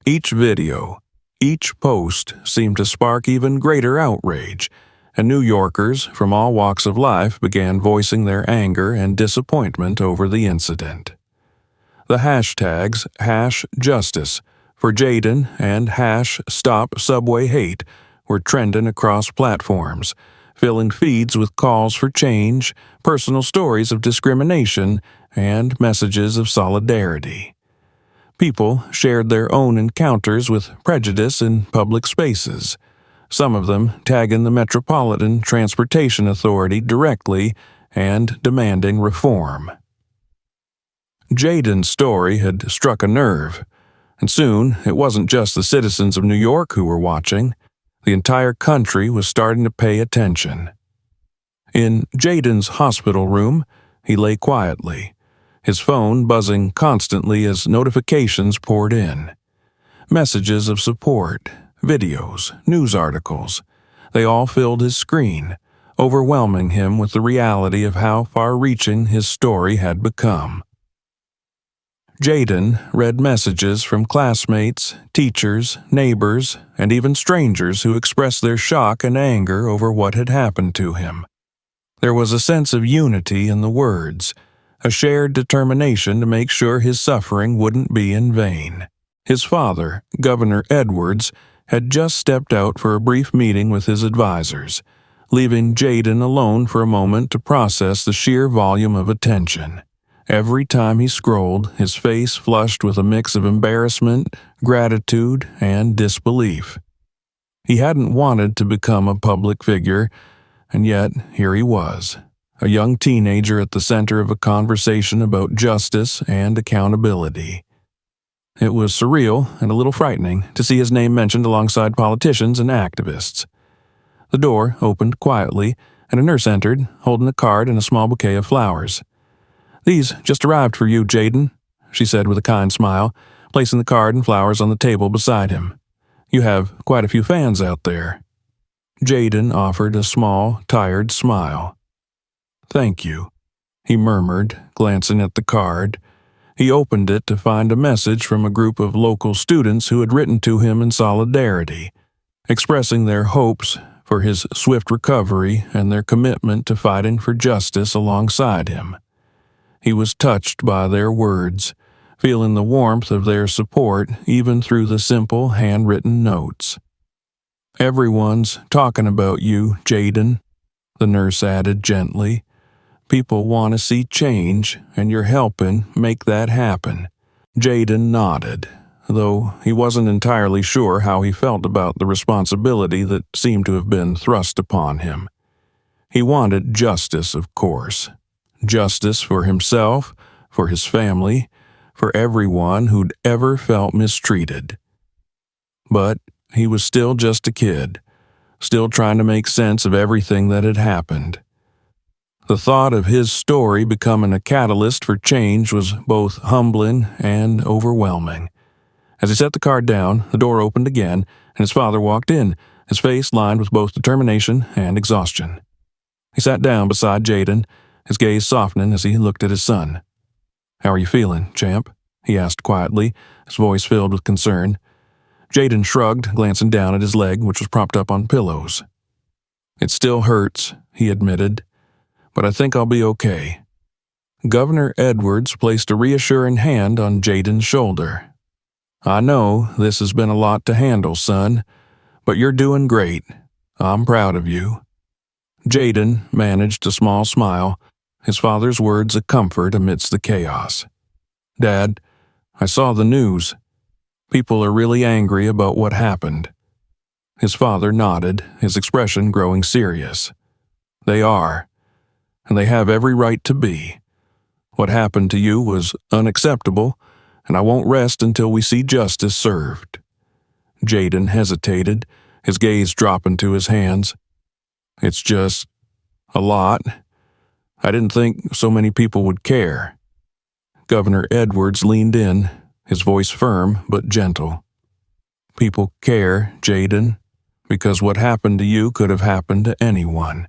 Each video, each post seemed to spark even greater outrage, and New Yorkers from all walks of life began voicing their anger and disappointment over the incident. The hashtags #Justice for Jaden and #StopSubwayHate were trending across platforms, filling feeds with calls for change, personal stories of discrimination, and messages of solidarity. People shared their own encounters with prejudice in public spaces, some of them tagging the Metropolitan Transportation Authority directly and demanding reform. Jaden's story had struck a nerve, and soon it wasn't just the citizens of New York who were watching. The entire country was starting to pay attention. In Jaden's hospital room, he lay quietly, his phone buzzing constantly as notifications poured in. Messages of support, videos, news articles, they all filled his screen, overwhelming him with the reality of how far-reaching his story had become. Jaden read messages from classmates, teachers, neighbors, and even strangers who expressed their shock and anger over what had happened to him. There was a sense of unity in the words, a shared determination to make sure his suffering wouldn't be in vain. His father, Governor Edwards, had just stepped out for a brief meeting with his advisors, leaving Jaden alone for a moment to process the sheer volume of attention. Every time he scrolled, his face flushed with a mix of embarrassment, gratitude, and disbelief. He hadn't wanted to become a public figure, and yet here he was, a young teenager at the center of a conversation about justice and accountability. It was surreal and a little frightening to see his name mentioned alongside politicians and activists. The door opened quietly, and a nurse entered, holding a card and a small bouquet of flowers. "These just arrived for you, Jaden," she said with a kind smile, placing the card and flowers on the table beside him. "You have quite a few fans out there." Jaden offered a small, tired smile. "Thank you," he murmured, glancing at the card. He opened it to find a message from a group of local students who had written to him in solidarity, expressing their hopes for his swift recovery and their commitment to fighting for justice alongside him. He was touched by their words, feeling the warmth of their support even through the simple handwritten notes. "Everyone's talking about you, Jaden," the nurse added gently. "People want to see change, and you're helping make that happen." Jaden nodded, though he wasn't entirely sure how he felt about the responsibility that seemed to have been thrust upon him. He wanted justice, of course. Justice for himself, for his family, for everyone who'd ever felt mistreated. But he was still just a kid, still trying to make sense of everything that had happened. The thought of his story becoming a catalyst for change was both humbling and overwhelming. As he set the card down, the door opened again, and his father walked in, his face lined with both determination and exhaustion. He sat down beside Jaden, his gaze softening as he looked at his son. "How are you feeling, champ?" he asked quietly, his voice filled with concern. Jaden shrugged, glancing down at his leg, which was propped up on pillows. "It still hurts," he admitted, "but I think I'll be okay." Governor Edwards placed a reassuring hand on Jaden's shoulder. "I know this has been a lot to handle, son, but you're doing great. I'm proud of you." Jaden managed a small smile, his father's words a comfort amidst the chaos. "Dad, I saw the news. People are really angry about what happened." His father nodded, his expression growing serious. "They are, and they have every right to be. What happened to you was unacceptable, and I won't rest until we see justice served." Jaden hesitated, his gaze dropping to his hands. "It's just a lot. I didn't think so many people would care." Governor Edwards leaned in, his voice firm but gentle. "People care, Jaden, because what happened to you could have happened to anyone.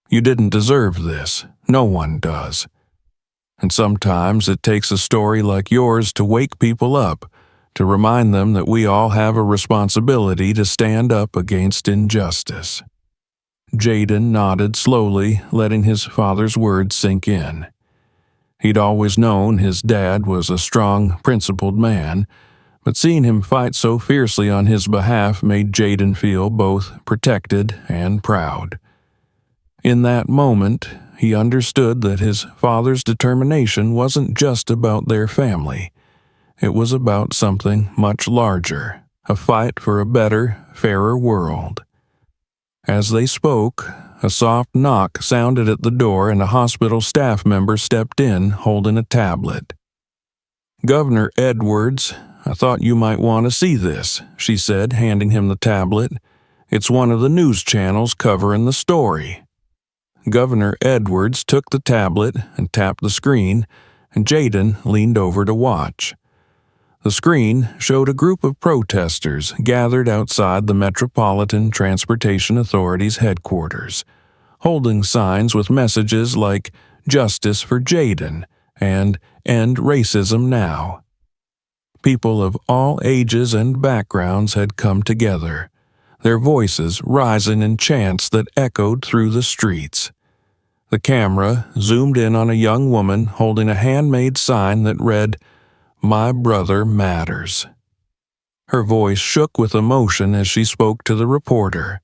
You didn't deserve this. No one does. And sometimes it takes a story like yours to wake people up, to remind them that we all have a responsibility to stand up against injustice." Jaden nodded slowly, letting his father's words sink in. He'd always known his dad was a strong, principled man, but seeing him fight so fiercely on his behalf made Jaden feel both protected and proud. In that moment, he understood that his father's determination wasn't just about their family. It was about something much larger, a fight for a better, fairer world. As they spoke, a soft knock sounded at the door and a hospital staff member stepped in, holding a tablet. "Governor Edwards, I thought you might want to see this," she said, handing him the tablet. "It's one of the news channels covering the story." Governor Edwards took the tablet and tapped the screen, and Jaden leaned over to watch. The screen showed a group of protesters gathered outside the Metropolitan Transportation Authority's headquarters, holding signs with messages like "Justice for Jaden" and "End Racism Now." People of all ages and backgrounds had come together, their voices rising in chants that echoed through the streets. The camera zoomed in on a young woman holding a handmade sign that read, "My brother matters." Her voice shook with emotion as she spoke to the reporter.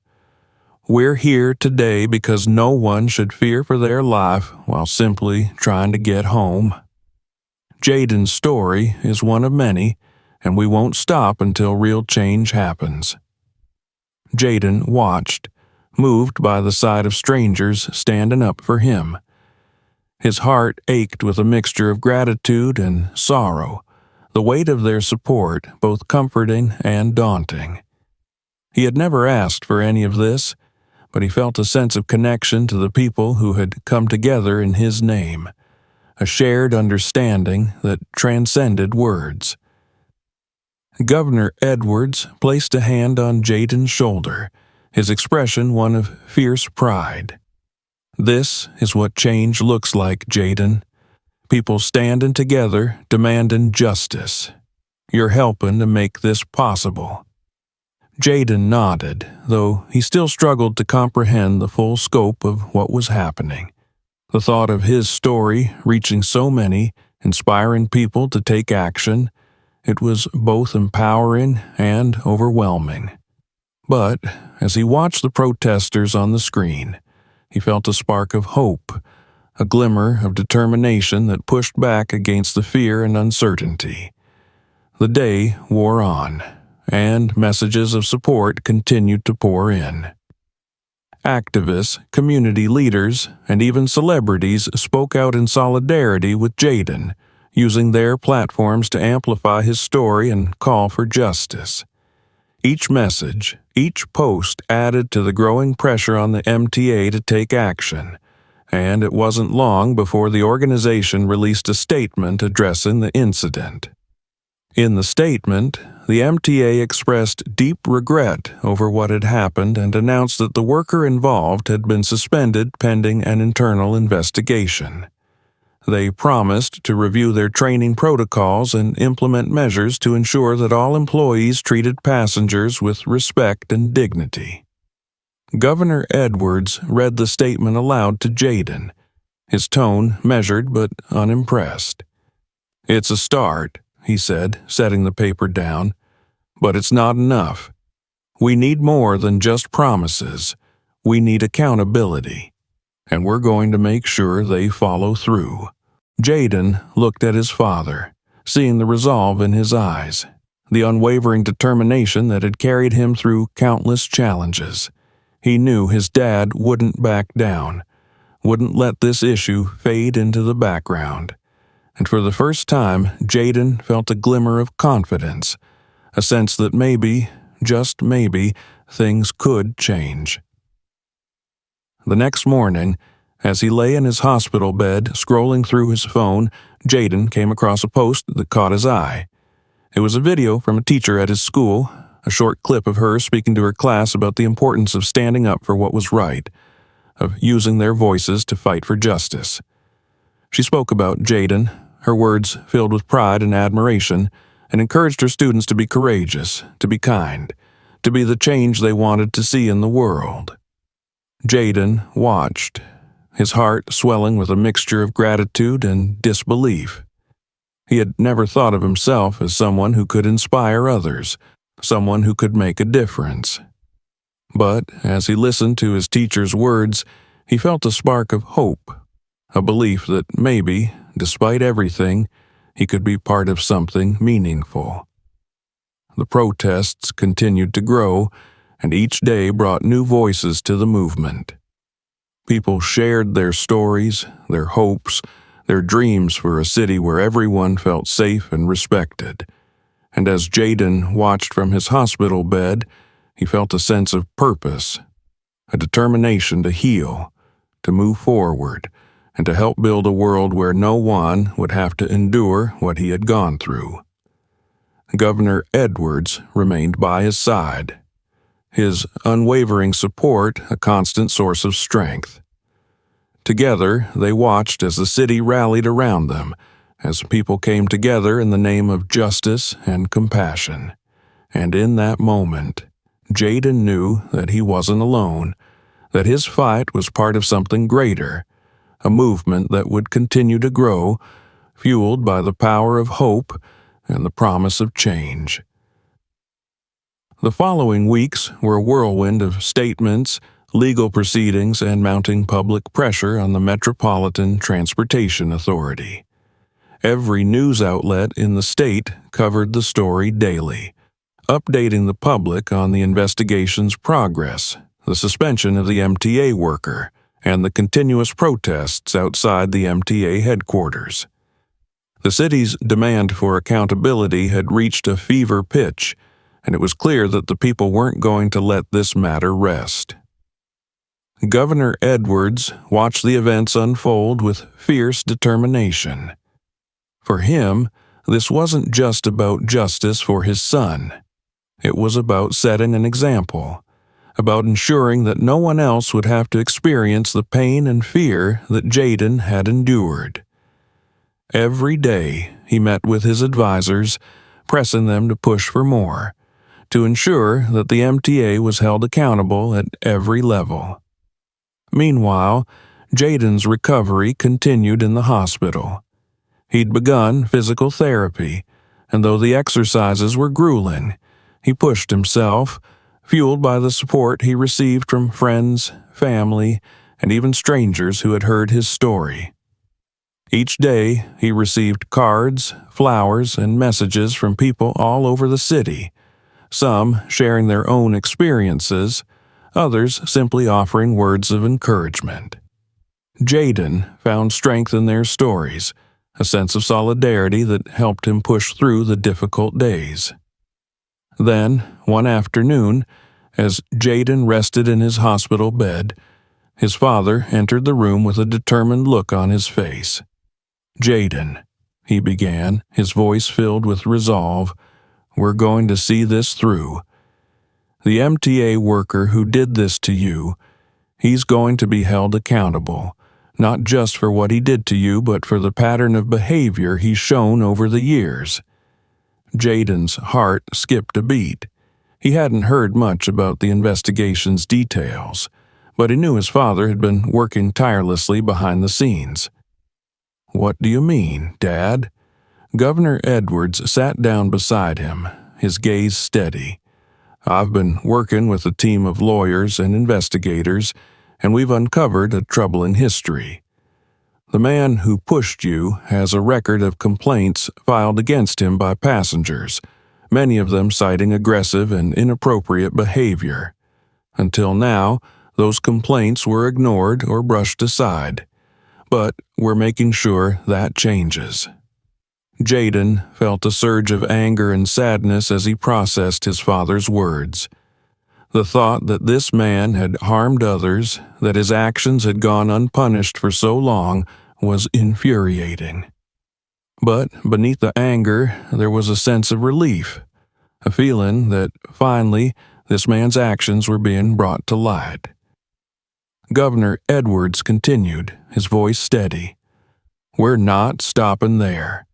"We're here today because no one should fear for their life while simply trying to get home." Jaden's story is one of many, and we won't stop until real change happens. Jaden watched, moved by the sight of strangers standing up for him. His heart ached with a mixture of gratitude and sorrow, the weight of their support both comforting and daunting. He had never asked for any of this, but he felt a sense of connection to the people who had come together in his name, a shared understanding that transcended words. Governor Edwards placed a hand on Jaden's shoulder, his expression one of fierce pride. "This is what change looks like, Jaden. People standing together, demanding justice. You're helping to make this possible." Jaden nodded, though he still struggled to comprehend the full scope of what was happening. The thought of his story reaching so many, inspiring people to take action, it was both empowering and overwhelming. But as he watched the protesters on the screen, he felt a spark of hope, a glimmer of determination that pushed back against the fear and uncertainty. The day wore on, and messages of support continued to pour in. Activists, community leaders, and even celebrities spoke out in solidarity with Jaden, using their platforms to amplify his story and call for justice. Each message, each post added to the growing pressure on the MTA to take action, and it wasn't long before the organization released a statement addressing the incident. In the statement, the MTA expressed deep regret over what had happened and announced that the worker involved had been suspended pending an internal investigation. They promised to review their training protocols and implement measures to ensure that all employees treated passengers with respect and dignity. Governor Edwards read the statement aloud to Jaden, his tone measured but unimpressed. "It's a start," he said, setting the paper down, "but it's not enough. We need more than just promises. We need accountability, and we're going to make sure they follow through." Jaden looked at his father, seeing the resolve in his eyes, the unwavering determination that had carried him through countless challenges. He knew his dad wouldn't back down, wouldn't let this issue fade into the background. And for the first time, Jaden felt a glimmer of confidence, a sense that maybe, just maybe, things could change. The next morning, as he lay in his hospital bed scrolling through his phone, Jaden came across a post that caught his eye. It was a video from a teacher at his school, a short clip of her speaking to her class about the importance of standing up for what was right, of using their voices to fight for justice. She spoke about Jaden, her words filled with pride and admiration, and encouraged her students to be courageous, to be kind, to be the change they wanted to see in the world. Jaden watched, his heart swelling with a mixture of gratitude and disbelief. He had never thought of himself as someone who could inspire others, someone who could make a difference. But as he listened to his teacher's words, he felt a spark of hope, a belief that maybe, despite everything, he could be part of something meaningful. The protests continued to grow, and each day brought new voices to the movement. People shared their stories, their hopes, their dreams for a city where everyone felt safe and respected. And as Jaden watched from his hospital bed, he felt a sense of purpose, a determination to heal, to move forward, and to help build a world where no one would have to endure what he had gone through. Governor Edwards remained by his side, his unwavering support a constant source of strength. Together, they watched as the city rallied around them, as people came together in the name of justice and compassion. And in that moment, Jaden knew that he wasn't alone, that his fight was part of something greater, a movement that would continue to grow, fueled by the power of hope and the promise of change. The following weeks were a whirlwind of statements, legal proceedings, and mounting public pressure on the Metropolitan Transportation Authority. Every news outlet in the state covered the story daily, updating the public on the investigation's progress, the suspension of the MTA worker, and the continuous protests outside the MTA headquarters. The city's demand for accountability had reached a fever pitch, and it was clear that the people weren't going to let this matter rest. Governor Edwards watched the events unfold with fierce determination. For him, this wasn't just about justice for his son. It was about setting an example, about ensuring that no one else would have to experience the pain and fear that Jaden had endured. Every day, he met with his advisors, pressing them to push for more, to ensure that the MTA was held accountable at every level. Meanwhile, Jaden's recovery continued in the hospital. He'd begun physical therapy, and though the exercises were grueling, he pushed himself, fueled by the support he received from friends, family, and even strangers who had heard his story. Each day, he received cards, flowers, and messages from people all over the city, some sharing their own experiences, others simply offering words of encouragement. Jaden found strength in their stories, a sense of solidarity that helped him push through the difficult days. Then, one afternoon, as Jaden rested in his hospital bed, his father entered the room with a determined look on his face. "Jaden," he began, his voice filled with resolve, "we're going to see this through. The MTA worker who did this to you, he's going to be held accountable, not just for what he did to you, but for the pattern of behavior he's shown over the years." Jaden's heart skipped a beat. He hadn't heard much about the investigation's details, but he knew his father had been working tirelessly behind the scenes. "What do you mean, Dad?" Governor Edwards sat down beside him, his gaze steady. "I've been working with a team of lawyers and investigators, and we've uncovered a troubling history. The man who pushed you has a record of complaints filed against him by passengers, many of them citing aggressive and inappropriate behavior. Until now, those complaints were ignored or brushed aside. But we're making sure that changes." Jaden felt a surge of anger and sadness as he processed his father's words. The thought that this man had harmed others, that his actions had gone unpunished for so long, was infuriating. But beneath the anger, there was a sense of relief, a feeling that, finally, this man's actions were being brought to light. Governor Edwards continued, his voice steady. "We're not stopping there.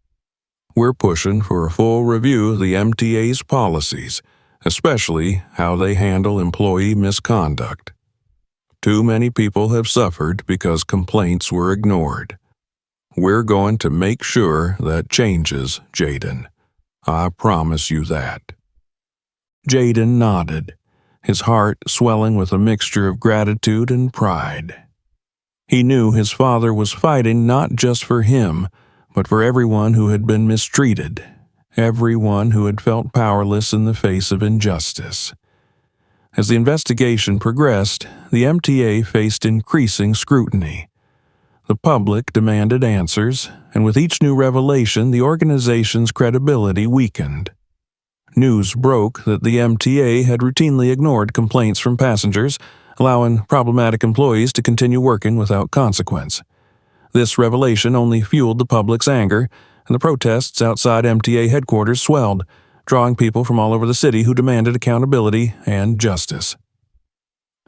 We're pushing for a full review of the MTA's policies, especially how they handle employee misconduct. Too many people have suffered because complaints were ignored. We're going to make sure that changes, Jaden. I promise you that." Jaden nodded, his heart swelling with a mixture of gratitude and pride. He knew his father was fighting not just for him, but for everyone who had been mistreated, everyone who had felt powerless in the face of injustice. As the investigation progressed, the MTA faced increasing scrutiny. The public demanded answers, and with each new revelation, the organization's credibility weakened. News broke that the MTA had routinely ignored complaints from passengers, allowing problematic employees to continue working without consequence. This revelation only fueled the public's anger, and the protests outside MTA headquarters swelled, drawing people from all over the city who demanded accountability and justice.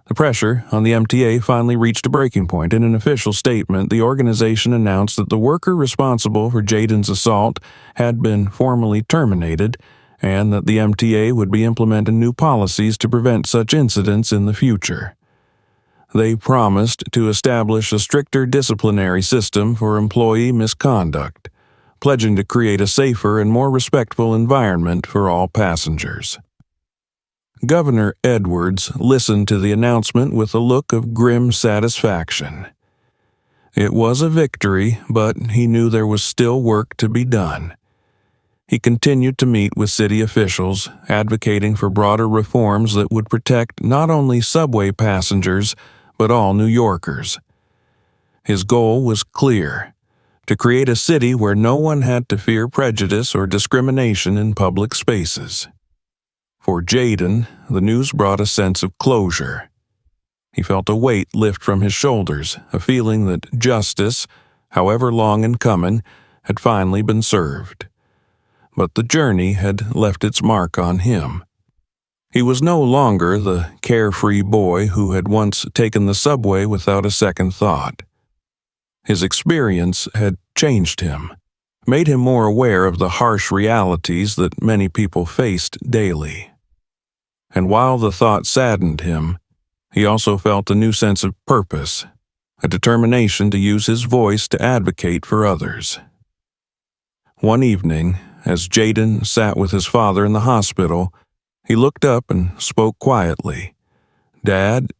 The pressure on the MTA finally reached a breaking point. In an official statement, the organization announced that the worker responsible for Jaden's assault had been formally terminated, and that the MTA would be implementing new policies to prevent such incidents in the future. They promised to establish a stricter disciplinary system for employee misconduct, pledging to create a safer and more respectful environment for all passengers. Governor Edwards listened to the announcement with a look of grim satisfaction. It was a victory, but he knew there was still work to be done. He continued to meet with city officials, advocating for broader reforms that would protect not only subway passengers, but all New Yorkers. His goal was clear: to create a city where no one had to fear prejudice or discrimination in public spaces. For Jaden, the news brought a sense of closure. He felt a weight lift from his shoulders, a feeling that justice, however long in coming, had finally been served. But the journey had left its mark on him. He was no longer the carefree boy who had once taken the subway without a second thought. His experience had changed him, made him more aware of the harsh realities that many people faced daily. And while the thought saddened him, he also felt a new sense of purpose, a determination to use his voice to advocate for others. One evening, as Jaden sat with his father in the hospital, he looked up and spoke quietly. "Dad,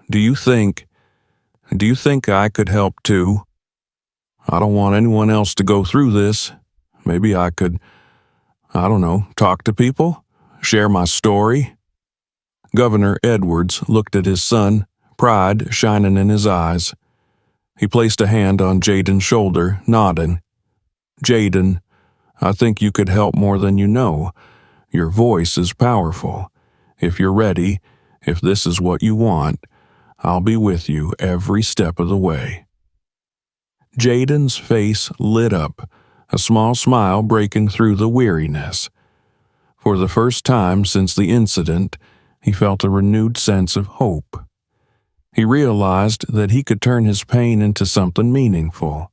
do you think I could help too? I don't want anyone else to go through this. Maybe I could, talk to people, share my story." Governor Edwards looked at his son, pride shining in his eyes. He placed a hand on Jaden's shoulder, nodding. "Jaden, I think you could help more than you know. Your voice is powerful. If you're ready, if this is what you want, I'll be with you every step of the way." Jaden's face lit up, a small smile breaking through the weariness. For the first time since the incident, he felt a renewed sense of hope. He realized that he could turn his pain into something meaningful,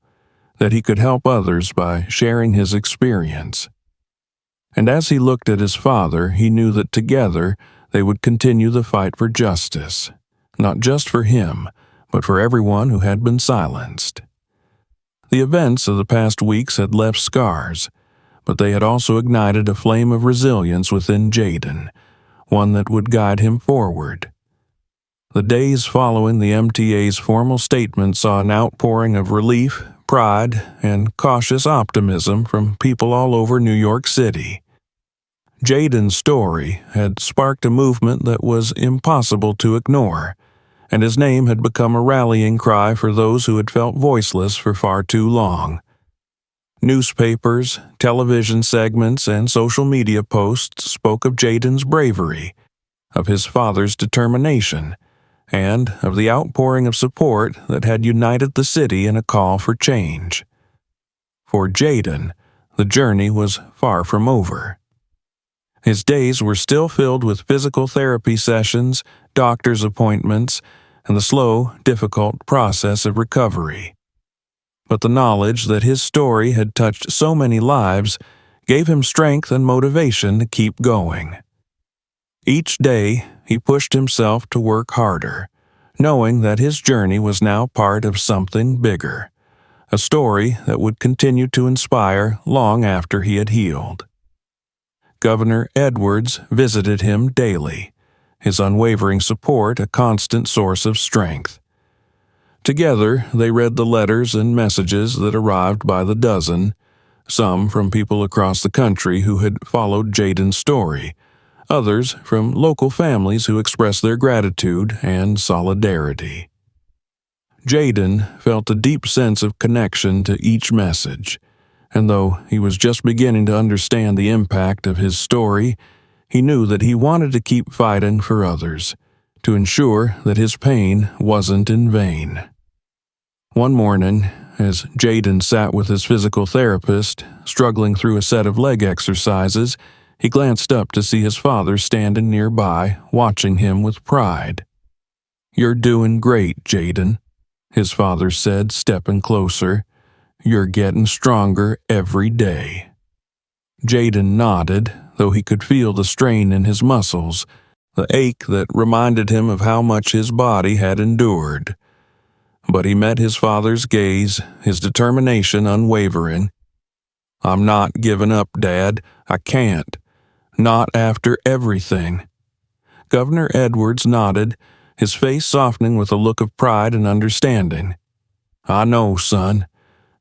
that he could help others by sharing his experience. And as he looked at his father, he knew that together they would continue the fight for justice, not just for him, but for everyone who had been silenced. The events of the past weeks had left scars, but they had also ignited a flame of resilience within Jaden, one that would guide him forward. The days following the MTA's formal statement saw an outpouring of relief, pride, and cautious optimism from people all over New York City. Jaden's story had sparked a movement that was impossible to ignore, and his name had become a rallying cry for those who had felt voiceless for far too long. Newspapers, television segments, and social media posts spoke of Jaden's bravery, of his father's determination, and of the outpouring of support that had united the city in a call for change. For Jaden, the journey was far from over. His days were still filled with physical therapy sessions, doctor's appointments, and the slow, difficult process of recovery. But the knowledge that his story had touched so many lives gave him strength and motivation to keep going. Each day, he pushed himself to work harder, knowing that his journey was now part of something bigger, a story that would continue to inspire long after he had healed. Governor Edwards visited him daily, his unwavering support a constant source of strength. Together, they read the letters and messages that arrived by the dozen, some from people across the country who had followed Jaden's story, others from local families who expressed their gratitude and solidarity. Jaden felt a deep sense of connection to each message, and though he was just beginning to understand the impact of his story, he knew that he wanted to keep fighting for others, to ensure that his pain wasn't in vain. One morning, as Jaden sat with his physical therapist, struggling through a set of leg exercises, he glanced up to see his father standing nearby, watching him with pride. "You're doing great, Jaden," his father said, stepping closer. "You're getting stronger every day." Jaden nodded, though he could feel the strain in his muscles, the ache that reminded him of how much his body had endured. But he met his father's gaze, his determination unwavering. "I'm not giving up, Dad. I can't. Not after everything." Governor Edwards nodded, his face softening with a look of pride and understanding. "I know, son,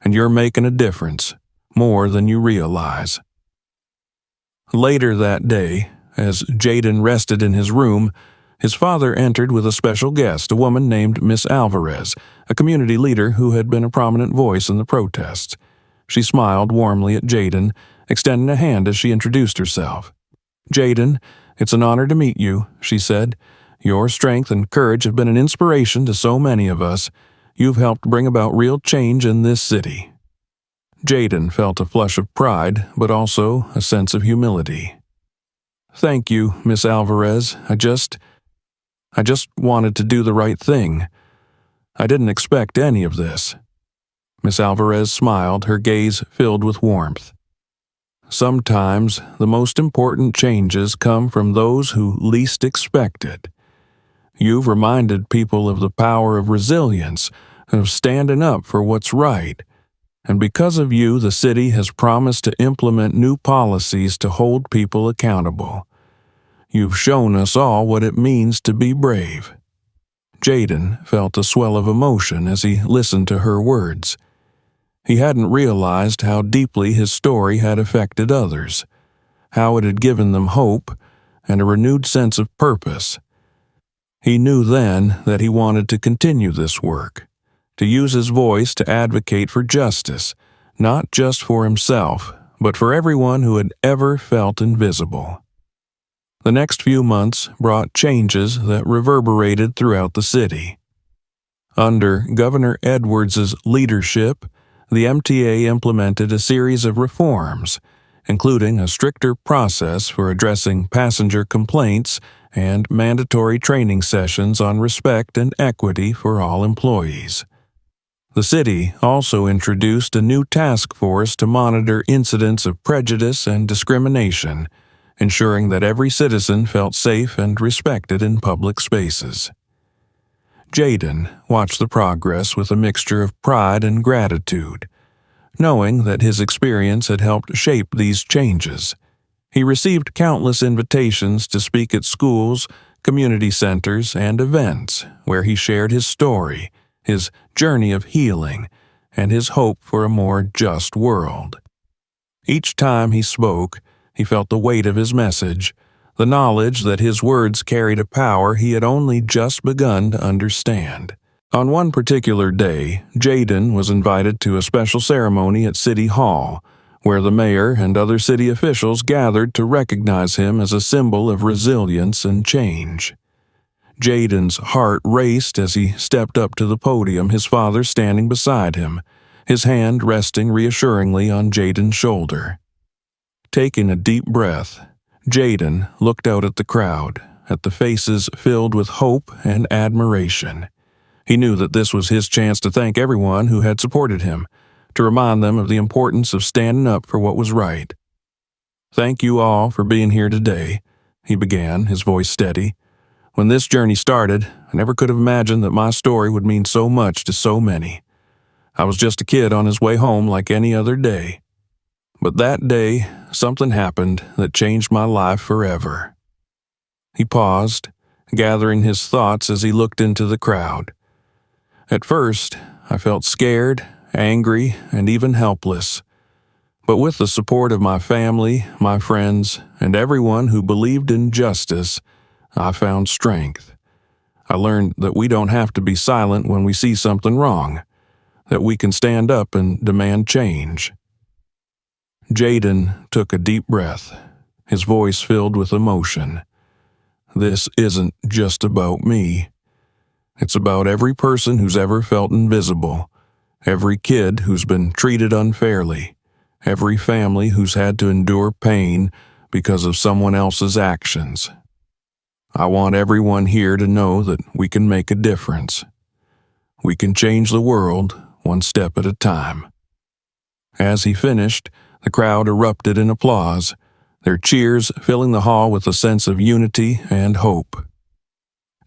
and you're making a difference, more than you realize." Later that day, as Jaden rested in his room, his father entered with a special guest, a woman named Miss Alvarez, a community leader who had been a prominent voice in the protests. She smiled warmly at Jaden, extending a hand as she introduced herself. "Jaden, it's an honor to meet you," she said. "Your strength and courage have been an inspiration to so many of us. You've helped bring about real change in this city." Jaden felt a flush of pride, but also a sense of humility. "Thank you, Miss Alvarez. I just wanted to do the right thing. I didn't expect any of this." Miss Alvarez smiled, her gaze filled with warmth. "Sometimes the most important changes come from those who least expect it. You've reminded people of the power of resilience and of standing up for what's right. And because of you, the city has promised to implement new policies to hold people accountable. You've shown us all what it means to be brave." Jaden felt a swell of emotion as he listened to her words. He hadn't realized how deeply his story had affected others, how it had given them hope and a renewed sense of purpose. He knew then that he wanted to continue this work, to use his voice to advocate for justice, not just for himself, but for everyone who had ever felt invisible. The next few months brought changes that reverberated throughout the city. Under Governor Edwards's leadership, the MTA implemented a series of reforms, including a stricter process for addressing passenger complaints and mandatory training sessions on respect and equity for all employees. The city also introduced a new task force to monitor incidents of prejudice and discrimination, ensuring that every citizen felt safe and respected in public spaces. Jaden watched the progress with a mixture of pride and gratitude, knowing that his experience had helped shape these changes. He received countless invitations to speak at schools, community centers, and events where he shared his story, his journey of healing, and his hope for a more just world. Each time he spoke, he felt the weight of his message, the knowledge that his words carried a power he had only just begun to understand. On one particular day, Jaden was invited to a special ceremony at City Hall, where the mayor and other city officials gathered to recognize him as a symbol of resilience and change. Jaden's heart raced as he stepped up to the podium, his father standing beside him, his hand resting reassuringly on Jaden's shoulder. Taking a deep breath, Jaden looked out at the crowd, at the faces filled with hope and admiration. He knew that this was his chance to thank everyone who had supported him, to remind them of the importance of standing up for what was right. "Thank you all for being here today," he began, his voice steady. "When this journey started, I never could have imagined that my story would mean so much to so many. I was just a kid on his way home like any other day. But that day, something happened that changed my life forever." He paused, gathering his thoughts as he looked into the crowd. "At first, I felt scared, angry, and even helpless. But with the support of my family, my friends, and everyone who believed in justice, I found strength. I learned that we don't have to be silent when we see something wrong, that we can stand up and demand change." Jaden took a deep breath, his voice filled with emotion. "This isn't just about me. It's about every person who's ever felt invisible, every kid who's been treated unfairly, every family who's had to endure pain because of someone else's actions. I want everyone here to know that we can make a difference. We can change the world one step at a time." As he finished, the crowd erupted in applause, their cheers filling the hall with a sense of unity and hope.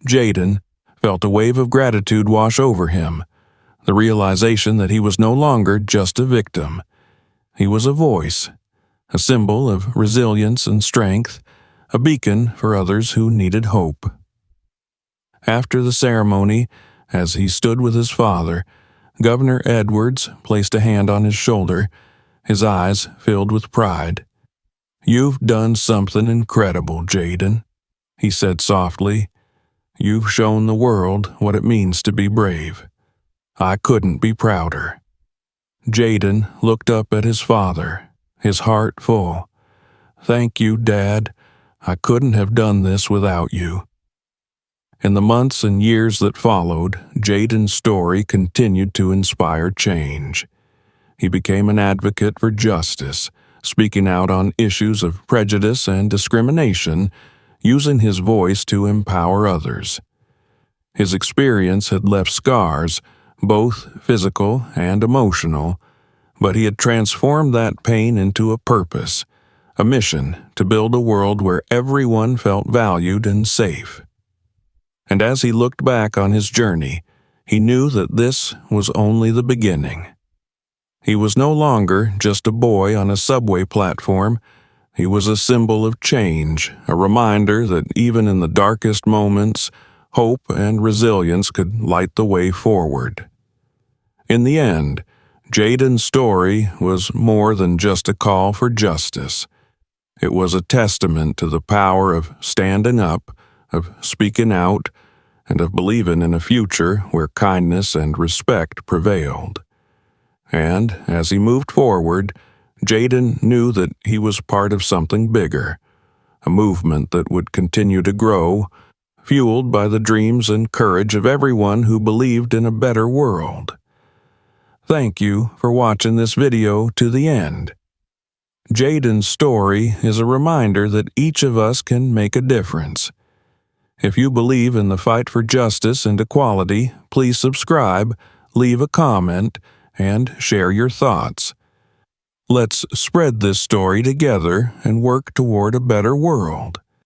Jaden felt a wave of gratitude wash over him, the realization that he was no longer just a victim. He was a voice, a symbol of resilience and strength, a beacon for others who needed hope. After the ceremony, as he stood with his father, Governor Edwards placed a hand on his shoulder, his eyes filled with pride. "You've done something incredible, Jaden," he said softly. "You've shown the world what it means to be brave. I couldn't be prouder." Jaden looked up at his father, his heart full. "Thank you, Dad. I couldn't have done this without you." In the months and years that followed, Jaden's story continued to inspire change. He became an advocate for justice, speaking out on issues of prejudice and discrimination, using his voice to empower others. His experience had left scars, both physical and emotional, but he had transformed that pain into a purpose, a mission to build a world where everyone felt valued and safe. And as he looked back on his journey, he knew that this was only the beginning. He was no longer just a boy on a subway platform. He was a symbol of change, a reminder that even in the darkest moments, hope and resilience could light the way forward. In the end, Jaden's story was more than just a call for justice. It was a testament to the power of standing up, of speaking out, and of believing in a future where kindness and respect prevailed. And as he moved forward, Jaden knew that he was part of something bigger, a movement that would continue to grow, fueled by the dreams and courage of everyone who believed in a better world. Thank you for watching this video to the end. Jaden's story is a reminder that each of us can make a difference. If you believe in the fight for justice and equality, please subscribe, leave a comment, and share your thoughts. Let's spread this story together and work toward a better world.